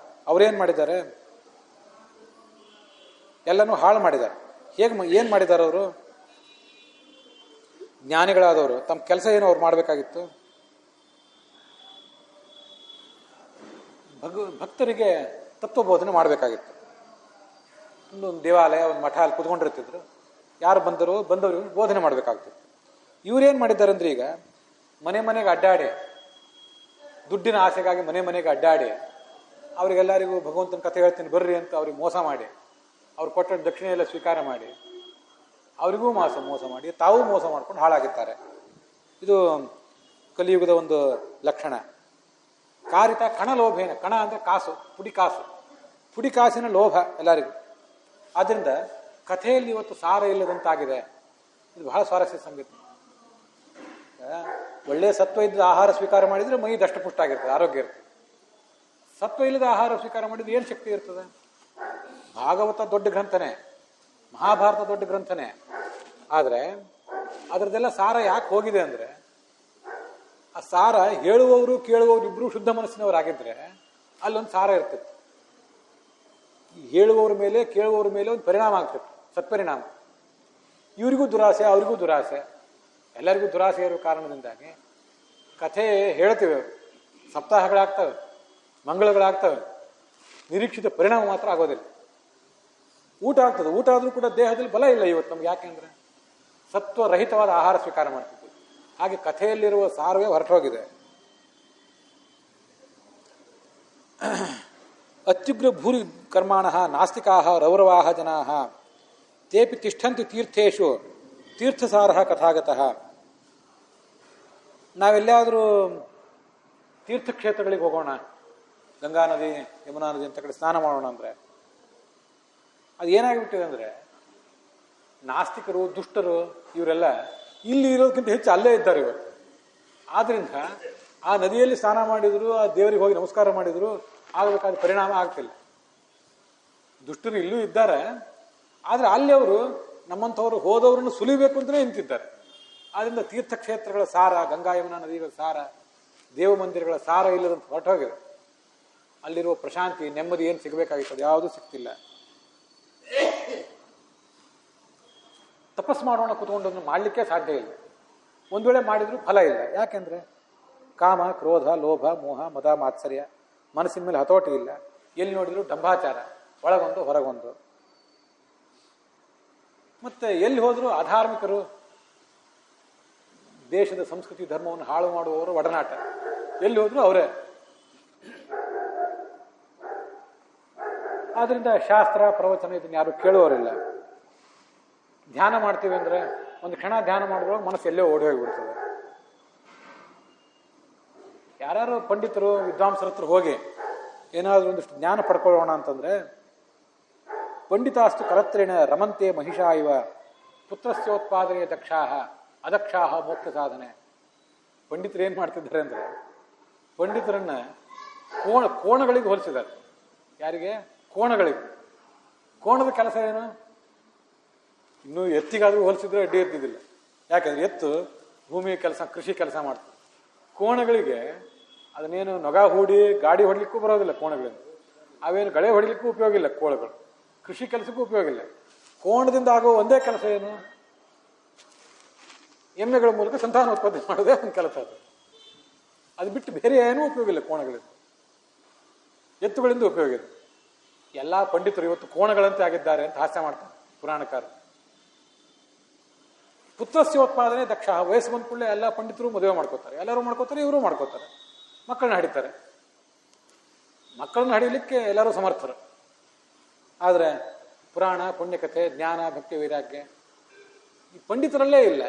ಅವ್ರೇನು ಮಾಡಿದ್ದಾರೆ, ಎಲ್ಲನೂ ಹಾಳು ಮಾಡಿದ್ದಾರೆ. ಏನು ಮಾಡಿದ್ದಾರೆ ಅವರು? ಜ್ಞಾನಿಗಳಾದವರು ತಮ್ಮ ಕೆಲಸ ಏನು ಅವ್ರು ಮಾಡಬೇಕಾಗಿತ್ತು? ಭಕ್ತರಿಗೆ ತತ್ವಬೋಧನೆ ಮಾಡಬೇಕಾಗಿತ್ತು. ಒಂದು ದೇವಾಲಯ, ಒಂದು ಮಠ ಅಲ್ಲಿ ಕುತ್ಕೊಂಡಿರ್ತಿದ್ರು. ಯಾರು ಬಂದವರಿಗೆ ಬೋಧನೆ ಮಾಡಬೇಕಾಗ್ತಿತ್ತು. ಇವ್ರೇನು ಮಾಡಿದ್ದಾರೆ ಅಂದ್ರೆ, ಈಗ ಮನೆಗೆ ಅಡ್ಡಾಡಿ, ದುಡ್ಡಿನ ಆಸೆಗಾಗಿ ಮನೆಗೆ ಅಡ್ಡಾಡಿ ಅವರಿಗೆಲ್ಲರಿಗೂ ಭಗವಂತನ ಕಥೆ ಹೇಳ್ತೀನಿ ಬರ್ರಿ ಅಂತ ಅವ್ರಿಗೆ ಮೋಸ ಮಾಡಿ, ಅವ್ರು ಕೊಟ್ಟ ದಕ್ಷಿಣೆ ಎಲ್ಲ ಸ್ವೀಕಾರ ಮಾಡಿ, ಅವರಿಗೂ ಮೋಸ ಮಾಡಿ, ತಾವೂ ಮೋಸ ಮಾಡ್ಕೊಂಡು ಹಾಳಾಗಿದ್ದಾರೆ. ಇದು ಕಲಿಯುಗದ ಒಂದು ಲಕ್ಷಣ. ಕಾರಿತ ಕಣಲೋಭೇನ. ಕಣ ಅಂದರೆ ಕಾಸು, ಪುಡಿ ಕಾಸಿನ ಲೋಭ ಎಲ್ಲರಿಗೂ. ಆದ್ದರಿಂದ ಕಥೆಯಲ್ಲಿ ಇವತ್ತು ಸಾರ ಇಲ್ಲದಂತಾಗಿದೆ. ಇದು ಬಹಳ ಸ್ವಾರಸ್ಯ ಸಂಗತಿ. ಒಳ್ಳೆಯ ಸತ್ವ ಇದ್ದ ಆಹಾರ ಸ್ವೀಕಾರ ಮಾಡಿದರೆ ಮೈ ದಷ್ಟಪುಷ್ಟ ಆಗಿರ್ತದೆ, ಆರೋಗ್ಯ ಇರ್ತದೆ. ಸತ್ವ ಇಲ್ಲದ ಆಹಾರ ಸ್ವೀಕಾರ ಮಾಡಿದ್ರೆ ಏನು ಶಕ್ತಿ ಇರ್ತದೆ? ಭಾಗವತ ದೊಡ್ಡ ಗ್ರಂಥನೇ, ಮಹಾಭಾರತ ದೊಡ್ಡ ಗ್ರಂಥನೇ. ಆದರೆ ಅದರದ್ದೆಲ್ಲ ಸಾರ ಯಾಕೆ ಹೋಗಿದೆ ಅಂದರೆ, ಆ ಸಾರ ಹೇಳುವವರು ಕೇಳುವವರು ಇಬ್ಬರು ಶುದ್ಧ ಮನಸ್ಸಿನವರಾಗಿದ್ದರೆ ಅಲ್ಲೊಂದು ಸಾರ ಇರ್ತಿತ್ತು. ಹೇಳುವವ್ರ ಮೇಲೆ ಕೇಳುವವ್ರ ಮೇಲೆ ಒಂದು ಪರಿಣಾಮ ಆಗ್ತಿತ್ತು, ಸತ್ಪರಿಣಾಮ. ಇವರಿಗೂ ದುರಾಸೆ, ಅವರಿಗೂ ದುರಾಸೆ, ಎಲ್ಲರಿಗೂ ದುರಾಸೆ ಇರೋ ಕಾರಣದಿಂದಾಗಿ ಕಥೆ ಹೇಳ್ತೇವೆ, ಸಪ್ತಾಹಗಳಾಗ್ತವೆ, ಮಂಗಳಗಳಾಗ್ತವೆ, ನಿರೀಕ್ಷಿತ ಪರಿಣಾಮ ಮಾತ್ರ ಆಗೋದಿಲ್ಲ. ಊಟ ಆಗ್ತದೆ, ಊಟ ಆದರೂ ಕೂಡ ದೇಹದಲ್ಲಿ ಬಲ ಇಲ್ಲ ಇವತ್ತು ನಮ್ಗೆ. ಯಾಕೆಂದ್ರೆ ಸತ್ವರಹಿತವಾದ ಆಹಾರ ಸ್ವೀಕಾರ ಮಾಡ್ತಿದ್ವಿ. ಹಾಗೆ ಕಥೆಯಲ್ಲಿರುವ ಸಾರವೇ ಹೊರಟೋಗಿದೆ. ಅತ್ಯುಗ್ರ ಭೂರಿ ಕರ್ಮಾಣ ನಾಸ್ತಿಕಾ ರೌರವಾ ಜನಾ ತೇಪಿ ತಿಷ್ಠಂತಿ ತೀರ್ಥೇಶು ತೀರ್ಥಸಾರ ಕಥಾಗತಃ. ನಾವೆಲ್ಲಾದರೂ ತೀರ್ಥಕ್ಷೇತ್ರಗಳಿಗೆ ಹೋಗೋಣ, ಗಂಗಾ ನದಿ, ಯಮುನಾ ನದಿ ಅಂತ ಕಡೆ ಸ್ನಾನ ಮಾಡೋಣ ಅಂದರೆ ಅದು ಏನಾಗಿಬಿಟ್ಟಿದೆ ಅಂದರೆ, ನಾಸ್ತಿಕರು, ದುಷ್ಟರು ಇವರೆಲ್ಲ ಇಲ್ಲಿ ಇರೋದಕ್ಕಿಂತ ಹೆಚ್ಚು ಅಲ್ಲೇ ಇದ್ದಾರೆ ಇವತ್ತು. ಆದ್ದರಿಂದ ಆ ನದಿಯಲ್ಲಿ ಸ್ನಾನ ಮಾಡಿದ್ರು, ಆ ದೇವರಿಗೆ ಹೋಗಿ ನಮಸ್ಕಾರ ಮಾಡಿದ್ರು ಆಗಬೇಕಾದ ಪರಿಣಾಮ ಆಗ್ತಿಲ್ಲ. ದುಷ್ಟರು ಇಲ್ಲೂ ಇದ್ದಾರೆ, ಆದರೆ ಅಲ್ಲಿ ಅವರು ನಮ್ಮಂಥವ್ರು ಹೋದವ್ರನ್ನು ಸುಲಿಬೇಕು ಅಂತಲೇ ನಿಂತಿದ್ದಾರೆ. ಆದ್ದರಿಂದ ತೀರ್ಥಕ್ಷೇತ್ರಗಳ ಸಾರ, ಗಂಗಾ ಯಮುನಾ ನದಿಗಳ ಸಾರ, ದೇವ ಮಂದಿರಗಳ ಸಾರ ಇಲ್ಲದಂತ ಹೊರಟೋಗಿದೆ. ಅಲ್ಲಿರುವ ಪ್ರಶಾಂತಿ, ನೆಮ್ಮದಿ ಏನು ಸಿಗಬೇಕಾಗಿತ್ತು ಯಾವುದೂ ಸಿಗ್ತಿಲ್ಲ. ತಪಸ್ ಮಾಡೋಣ ಕೂತ್ಕೊಂಡನ್ನು ಮಾಡಲಿಕ್ಕೆ ಸಾಧ್ಯ ಇಲ್ಲ. ಒಂದು ವೇಳೆ ಮಾಡಿದ್ರು ಫಲ ಇಲ್ಲ. ಯಾಕೆಂದ್ರೆ ಕಾಮ, ಕ್ರೋಧ, ಲೋಭ, ಮೋಹ, ಮದ, ಮಾತ್ಸರ್ಯ ಮನಸ್ಸಿನ ಮೇಲೆ ಹತೋಟಿ ಇಲ್ಲ. ಎಲ್ಲಿ ನೋಡಿದ್ರು ಡಂಭಾಚಾರ, ಒಳಗೊಂದು ಹೊರಗೊಂದು. ಮತ್ತೆ ಎಲ್ಲಿ ಹೋದ್ರು ಅಧಾರ್ಮಿಕರು, ದೇಶದ ಸಂಸ್ಕೃತಿ ಧರ್ಮವನ್ನು ಹಾಳು ಮಾಡುವವರು ಒಡನಾಟ. ಎಲ್ಲಿ ಹೋದ್ರು ಅವರೇ. ಆದ್ರಿಂದ ಶಾಸ್ತ್ರ ಪ್ರವಚನ ಇದನ್ನು ಯಾರು ಕೇಳುವವರಿಲ್ಲ. ಧ್ಯಾನ ಮಾಡ್ತೀವಿ ಅಂದ್ರೆ ಒಂದು ಕ್ಷಣ ಧ್ಯಾನ ಮಾಡುವಾಗ ಮನಸ್ಸು ಎಲ್ಲೇ ಓಡಿ ಹೋಗಿಬಿಡ್ತದೆ. ಯಾರು ಪಂಡಿತರು, ವಿದ್ವಾಂಸರ ಹತ್ರ ಹೋಗಿ ಏನಾದರೂ ಒಂದಿಷ್ಟು ಜ್ಞಾನ ಪಡ್ಕೊಳ್ಳೋಣ ಅಂತಂದ್ರೆ, ಪಂಡಿತಾಸ್ತು ಕರತ್ರೇಣ ರಮಂತೆ ಮಹಿಷಾ ಇವ ಪುತ್ರಸ್ಯೋತ್ಪಾದನೆ ದಕ್ಷಾಹ ಅದಕ್ಷಾಹ ಮೋಕ್ಷ ಸಾಧನೆ. ಪಂಡಿತರು ಏನು ಮಾಡ್ತಿದ್ದಾರೆ ಅಂದ್ರೆ, ಪಂಡಿತರನ್ನ ಕೋಣಗಳಿಗೆ ಹೋಲಿಸಿದ್ದಾರೆ. ಯಾರಿಗೆ? ಕೋಣಗಳಿಗೆ. ಕೋಣದ ಕೆಲಸ ಏನು? ಇನ್ನೂ ಎತ್ತಿಗಾದ್ರೂ ಹೋಲಿಸಿದ್ರೆ ಅಡ್ಡಿ ಇರ್ತಿದ್ದಿಲ್ಲ. ಯಾಕಂದ್ರೆ ಎತ್ತು ಭೂಮಿ ಕೆಲಸ, ಕೃಷಿ ಕೆಲಸ ಮಾಡ್ತದೆ. ಕೋಣಗಳಿಗೆ ಅದನ್ನೇನು ನೊಗ ಹೂಡಿ ಗಾಡಿ ಹೊಡ್ಲಿಕ್ಕೂ ಬರೋದಿಲ್ಲ ಕೋಣಗಳಿಂದ. ಅವೇನು ಗಳೆ ಹೊಡಿಲಿಕ್ಕೂ ಉಪಯೋಗ ಇಲ್ಲ ಕೋಣಗಳು. ಕೃಷಿ ಕೆಲಸಕ್ಕೂ ಉಪಯೋಗ ಇಲ್ಲ. ಕೋಣದಿಂದ ಆಗೋ ಒಂದೇ ಕೆಲಸ ಏನು? ಎಮ್ಮೆಗಳ ಮೂಲಕ ಸಂತಾನೋತ್ಪತ್ತಿ ಮಾಡೋದೇ ಒಂದು ಕೆಲಸ. ಅದು ಬಿಟ್ಟು ಬೇರೆ ಏನೂ ಉಪಯೋಗ ಇಲ್ಲ ಕೋಣಗಳಿಂದ. ಎತ್ತುಗಳಿಂದ ಉಪಯೋಗ ಇದೆ. ಎಲ್ಲ ಪಂಡಿತರು ಇವತ್ತು ಕೋಣಗಳಂತೆ ಆಗಿದ್ದಾರೆ ಅಂತ ಹಾಸ್ಯ ಮಾಡ್ತಾರೆ ಪುರಾಣಕಾರರು. ಪುತ್ರಸ್ಯೋತ್ಪಾದನೆ ದಕ್ಷ. ವಯಸ್ಸು ಬಂದ ಕೂಡಲೇ ಎಲ್ಲ ಪಂಡಿತರು ಮದುವೆ ಮಾಡ್ಕೋತಾರೆ, ಎಲ್ಲರೂ ಮಾಡ್ಕೋತಾರೆ, ಇವರು ಮಾಡ್ಕೋತಾರೆ, ಮಕ್ಕಳನ್ನ ಹಡಿತಾರೆ. ಮಕ್ಕಳನ್ನ ಹಡಿಲಿಕ್ಕೆ ಎಲ್ಲರೂ ಸಮರ್ಥರು. ಆದರೆ ಪುರಾಣ, ಪುಣ್ಯಕಥೆ, ಜ್ಞಾನ, ಭಕ್ತಿ, ವೈರಾಗ್ಯ ಈ ಪಂಡಿತರಲ್ಲೇ ಇಲ್ಲ.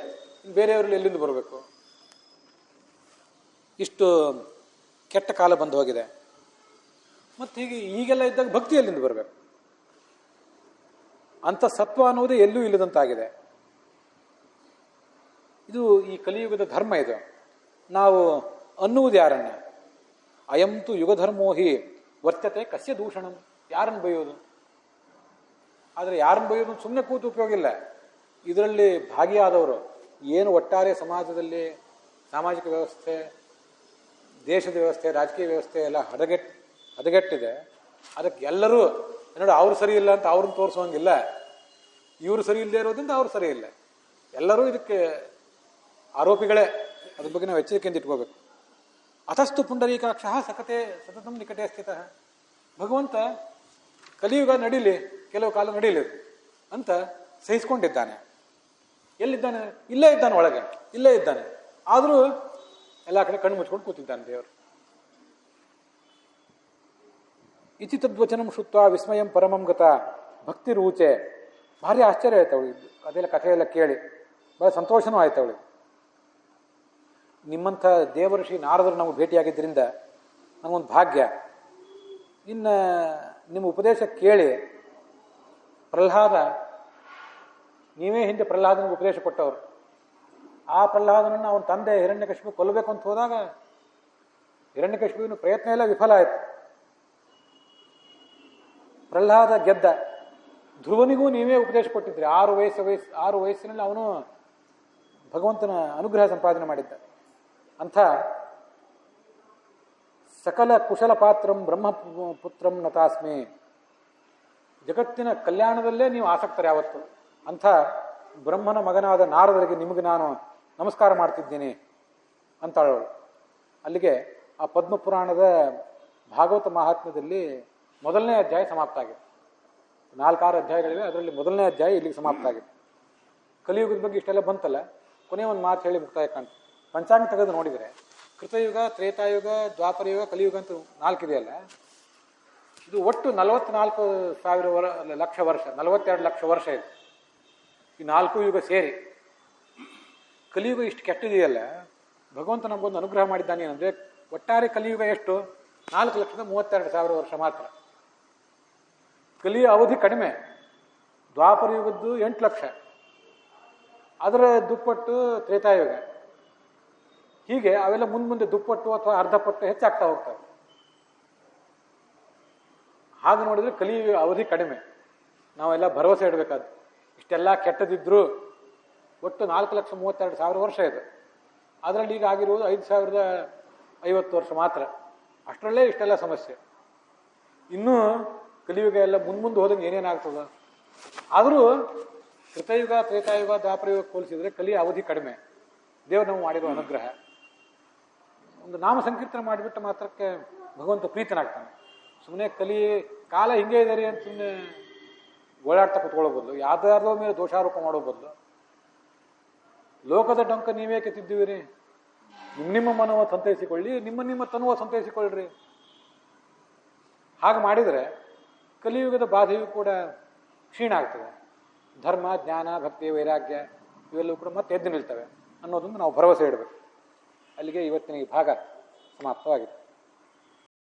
ಬೇರೆಯವರಲ್ಲಿ ಎಲ್ಲಿಂದ ಬರಬೇಕು? ಇಷ್ಟು ಕೆಟ್ಟ ಕಾಲ ಬಂದು ಹೋಗಿದೆ. ಮತ್ತು ಈಗೆಲ್ಲ ಇದ್ದಾಗ ಭಕ್ತಿ ಎಲ್ಲಿಂದ ಬರಬೇಕು? ಅಂಥ ಸತ್ವ ಅನ್ನೋದೇ ಎಲ್ಲೂ ಇಲ್ಲದಂತಾಗಿದೆ. ಇದು ಈ ಕಲಿಯುಗದ ಧರ್ಮ. ಇದು ನಾವು ಅನ್ನುವುದು ಯಾರನ್ನ? ಅಯಂತು ಯುಗಧರ್ಮೋ ಹಿ ವರ್ತತೆ ಕಸ್ಯ ದೂಷಣಂ. ಯಾರನ್ನು ಬೈಯೋದು? ಆದರೆ ಯಾರನ್ನು ಬೈಯೋದು ಸುಮ್ಮನೆ ಕೂತು ಉಪಯೋಗ ಇಲ್ಲ. ಇದರಲ್ಲಿ ಭಾಗಿಯಾದವರು ಏನು ಒಟ್ಟಾರೆ ಸಮಾಜದಲ್ಲಿ ಸಾಮಾಜಿಕ ವ್ಯವಸ್ಥೆ, ದೇಶದ ವ್ಯವಸ್ಥೆ, ರಾಜಕೀಯ ವ್ಯವಸ್ಥೆ ಎಲ್ಲ ಹದಗೆಟ್ಟಿದೆ. ಅದಕ್ಕೆ ಎಲ್ಲರೂ ನೋಡಿ ಅವ್ರು ಸರಿ ಇಲ್ಲ ಅಂತ ಅವ್ರನ್ನ ತೋರಿಸೋಂಗಿಲ್ಲ, ಇವರು ಸರಿ ಇಲ್ಲದೆ ಇರೋದ್ರಿಂದ ಅವ್ರು ಸರಿ ಇಲ್ಲ. ಎಲ್ಲರೂ ಇದಕ್ಕೆ ಆರೋಪಿಗಳೇ. ಅದ್ರ ಬಗ್ಗೆ ನಾವು ಎಚ್ಚರಿಕೆಯಿಂದ ಇಟ್ಕೋಬೇಕು. ಅಥಸ್ತು ಪುಂಡರೀಕಾಕ್ಷ ಸತತಂ ನಿಕಟೇ ಸ್ಥಿತ. ಭಗವಂತ ಕಲಿಯುಗ ನಡೀಲಿ, ಕೆಲವು ಕಾಲ ನಡೀಲಿ ಅಂತ ಸಹಿಸ್ಕೊಂಡಿದ್ದಾನೆ. ಎಲ್ಲಿದ್ದಾನೆ? ಇಲ್ಲೇ ಇದ್ದಾನೆ, ಒಳಗೆ ಇಲ್ಲೇ ಇದ್ದಾನೆ. ಆದರೂ ಎಲ್ಲ ಕಡೆ ಕಣ್ಣು ಮುಚ್ಕೊಂಡು ಕೂತಿದ್ದಾನೆ ದೇವರು. ಇತಿ ತದ್ವಚನಂ ಶುತ್ವ ವಿಸ್ಮಯಂ ಪರಮಂ ಗತ ಭಕ್ತಿ ರೂಚೆ. ಭಾರಿ ಆಶ್ಚರ್ಯ ಆಯ್ತು ಅವಳಿಗೆ. ಅದೆಲ್ಲ ಕಥೆಯೆಲ್ಲ ಕೇಳಿ ಬಹಳ ಸಂತೋಷನೂ ಆಯ್ತು ಅವಳಿಗೆ. ನಿಮ್ಮಂಥ ದೇವಋಷಿ ನಾರದರು ನಮಗೆ ಭೇಟಿಯಾಗಿದ್ದರಿಂದ ನಮಗೊಂದು ಭಾಗ್ಯ. ಇನ್ನು ನಿಮ್ಮ ಉಪದೇಶ ಕೇಳಿ ಪ್ರಹ್ಲಾದ, ನೀವೇ ಹಿಂದೆ ಪ್ರಹ್ಲಾದನಿಗೆ ಉಪದೇಶ ಕೊಟ್ಟವರು. ಆ ಪ್ರಹ್ಲಾದನನ್ನು ಅವನ ತಂದೆ ಹಿರಣ್ಯಕಶಿಪು ಕೊಲ್ಲಬೇಕು ಅಂತ ಹೋದಾಗ ಹಿರಣ್ಯಕಶಿಪುವಿನ ಪ್ರಯತ್ನ ಎಲ್ಲ ವಿಫಲ ಆಯಿತು. ಪ್ರಹ್ಲಾದ ಗೆದ್ದ. ಧ್ರುವನಿಗೂ ನೀವೇ ಉಪದೇಶ ಕೊಟ್ಟಿದ್ರಿ. 6 ವಯಸ್ಸಿನಲ್ಲಿ ಅವನು ಭಗವಂತನ ಅನುಗ್ರಹ ಸಂಪಾದನೆ ಮಾಡಿದ್ದ. ಅಂಥ ಸಕಲ ಕುಶಲ ಪಾತ್ರಂ ಬ್ರಹ್ಮಪುತ್ರಂ ನತಾಸ್ಮಿ. ಜಗತ್ತಿನ ಕಲ್ಯಾಣದಲ್ಲೇ ನೀವು ಆಸಕ್ತರು ಯಾವತ್ತು. ಅಂಥ ಬ್ರಹ್ಮನ ಮಗನಾದ ನಾರದರಿಗೆ ನಿಮಗೆ ನಾನು ನಮಸ್ಕಾರ ಮಾಡ್ತಿದ್ದೀನಿ ಅಂತಾಳವಳು. ಅಲ್ಲಿಗೆ ಆ ಪದ್ಮಪುರಾಣದ ಭಾಗವತ ಮಹಾತ್ಮ್ಯದಲ್ಲಿ ಮೊದಲನೇ ಅಧ್ಯಾಯ ಸಮಾಪ್ತ ಆಗಿದೆ. 4-6 ಅಧ್ಯಾಯಗಳಿವೆ, ಅದರಲ್ಲಿ ಮೊದಲನೇ ಅಧ್ಯಾಯ ಇಲ್ಲಿಗೆ ಸಮಾಪ್ತ ಆಗಿದೆ. ಕಲಿಯುಗದ ಬಗ್ಗೆ ಇಷ್ಟೆಲ್ಲ ಬಂತಲ್ಲ, ಕೊನೆಯ ಒಂದು ಮಾತು ಹೇಳಿ ಮುಕ್ತಾಯ ಕಾಣ್ತು. ಪಂಚಾಂಗ ತೆಗೆದು ನೋಡಿದರೆ ಕೃತಯುಗ, ತ್ರೇತಾಯುಗ, ದ್ವಾಪರಯುಗ, ಕಲಿಯುಗ ಅಂತ 4 ಇದೆಯಲ್ಲ, ಇದು ಒಟ್ಟು 44,000 ಲಕ್ಷ ವರ್ಷ, 42 ಲಕ್ಷ ವರ್ಷ ಇದೆ. ಈ 4 ಯುಗ ಸೇರಿ ಕಲಿಯುಗ ಇಷ್ಟು ಕೆಟ್ಟಿದೆಯಲ್ಲ. ಭಗವಂತ ನಮಗೊಂದು ಅನುಗ್ರಹ ಮಾಡಿದ್ದಾನೆ ಏನಂದರೆ, ಒಟ್ಟಾರೆ ಕಲಿಯುಗ ಎಷ್ಟು? 4,32,000 ವರ್ಷ ಮಾತ್ರ. ಕಲಿಯ ಅವಧಿ ಕಡಿಮೆ. ದ್ವಾಪರ ಯುಗದ್ದು 8 ಲಕ್ಷ, ಅದರ ದುಪ್ಪಟ್ಟು ತ್ರೇತಾಯುಗ. ಹೀಗೆ ಅವೆಲ್ಲ ಮುಂದೆ ದುಪ್ಪಟ್ಟು ಅಥವಾ ಅರ್ಧಪಟ್ಟು ಹೆಚ್ಚಾಗ್ತಾ ಹೋಗ್ತವೆ. ಹಾಗೆ ನೋಡಿದ್ರೆ ಕಲಿಯುಗ ಅವಧಿ ಕಡಿಮೆ. ನಾವೆಲ್ಲ ಭರವಸೆ ಇಡಬೇಕಾದ್ದು. ಇಷ್ಟೆಲ್ಲ ಕೆಟ್ಟದಿದ್ರು ಒಟ್ಟು 4,32,000 ವರ್ಷ ಇದೆ. ಅದರಲ್ಲಿ ಈಗ ಆಗಿರುವುದು 5,050 ವರ್ಷ ಮಾತ್ರ. ಅಷ್ಟರಲ್ಲೇ ಇಷ್ಟೆಲ್ಲ ಸಮಸ್ಯೆ. ಇನ್ನೂ ಕಲಿಯುಗ ಎಲ್ಲ ಮುಂದೆ ಹೋದಂಗೆ ಏನೇನಾಗ್ತದ. ಆದರೂ ಕೃತಯುಗ, ತ್ರೇತಾಯುಗ, ದ್ವಾಪರಯುಗ ಹೋಲಿಸಿದ್ರೆ ಕಲಿಯ ಅವಧಿ ಕಡಿಮೆ. ದೇವರು ನಾವು ಮಾಡಿರೋ ಅನುಗ್ರಹ. ಒಂದು ನಾಮ ಸಂಕೀರ್ತನೆ ಮಾಡಿಬಿಟ್ಟು ಮಾತ್ರಕ್ಕೆ ಭಗವಂತ ಪ್ರೀತನಾಗ್ತಾನೆ. ಸುಮ್ಮನೆ ಕಾಲ ಹಿಂಗೆ ಇದ್ದಾರೆ ಅಂತ ಸುಮ್ಮನೆ ಗೋಳಾಡ್ತಾ ಕುತ್ಕೊಳ್ಳೋ ಬದಲು, ಯಾರ್ದಾರ್ದೋ ಮೇಲೆ ದೋಷಾರೋಪ ಮಾಡೋ ಬದಲು, ಲೋಕದ ಡೊಂಕ ನೀವೇಕೆ ತಿದ್ದುವಿರಿ? ನಿಮ್ಮ ಮನವ ಸಂತೈಸಿಕೊಳ್ಳಿ, ನಿಮ್ಮ ತನುವ ಸಂತೈಸಿಕೊಳ್ಳ್ರಿ. ಹಾಗೆ ಮಾಡಿದರೆ ಕಲಿಯುಗದ ಬಾಧೆಯೂ ಕೂಡ ಕ್ಷೀಣ ಆಗ್ತದೆ. ಧರ್ಮ, ಜ್ಞಾನ, ಭಕ್ತಿ, ವೈರಾಗ್ಯ ಇವೆಲ್ಲವೂ ಕೂಡ ಮತ್ತೆ ಎದ್ದು ನಿಲ್ತವೆ ಅನ್ನೋದನ್ನು ನಾವು ಭರವಸೆ ಇಡಬೇಕು. ಅಲ್ಲಿಗೆ ಇವತ್ತಿನ ಈ ಭಾಗ ಸಮಾಪ್ತವಾಗಿದೆ.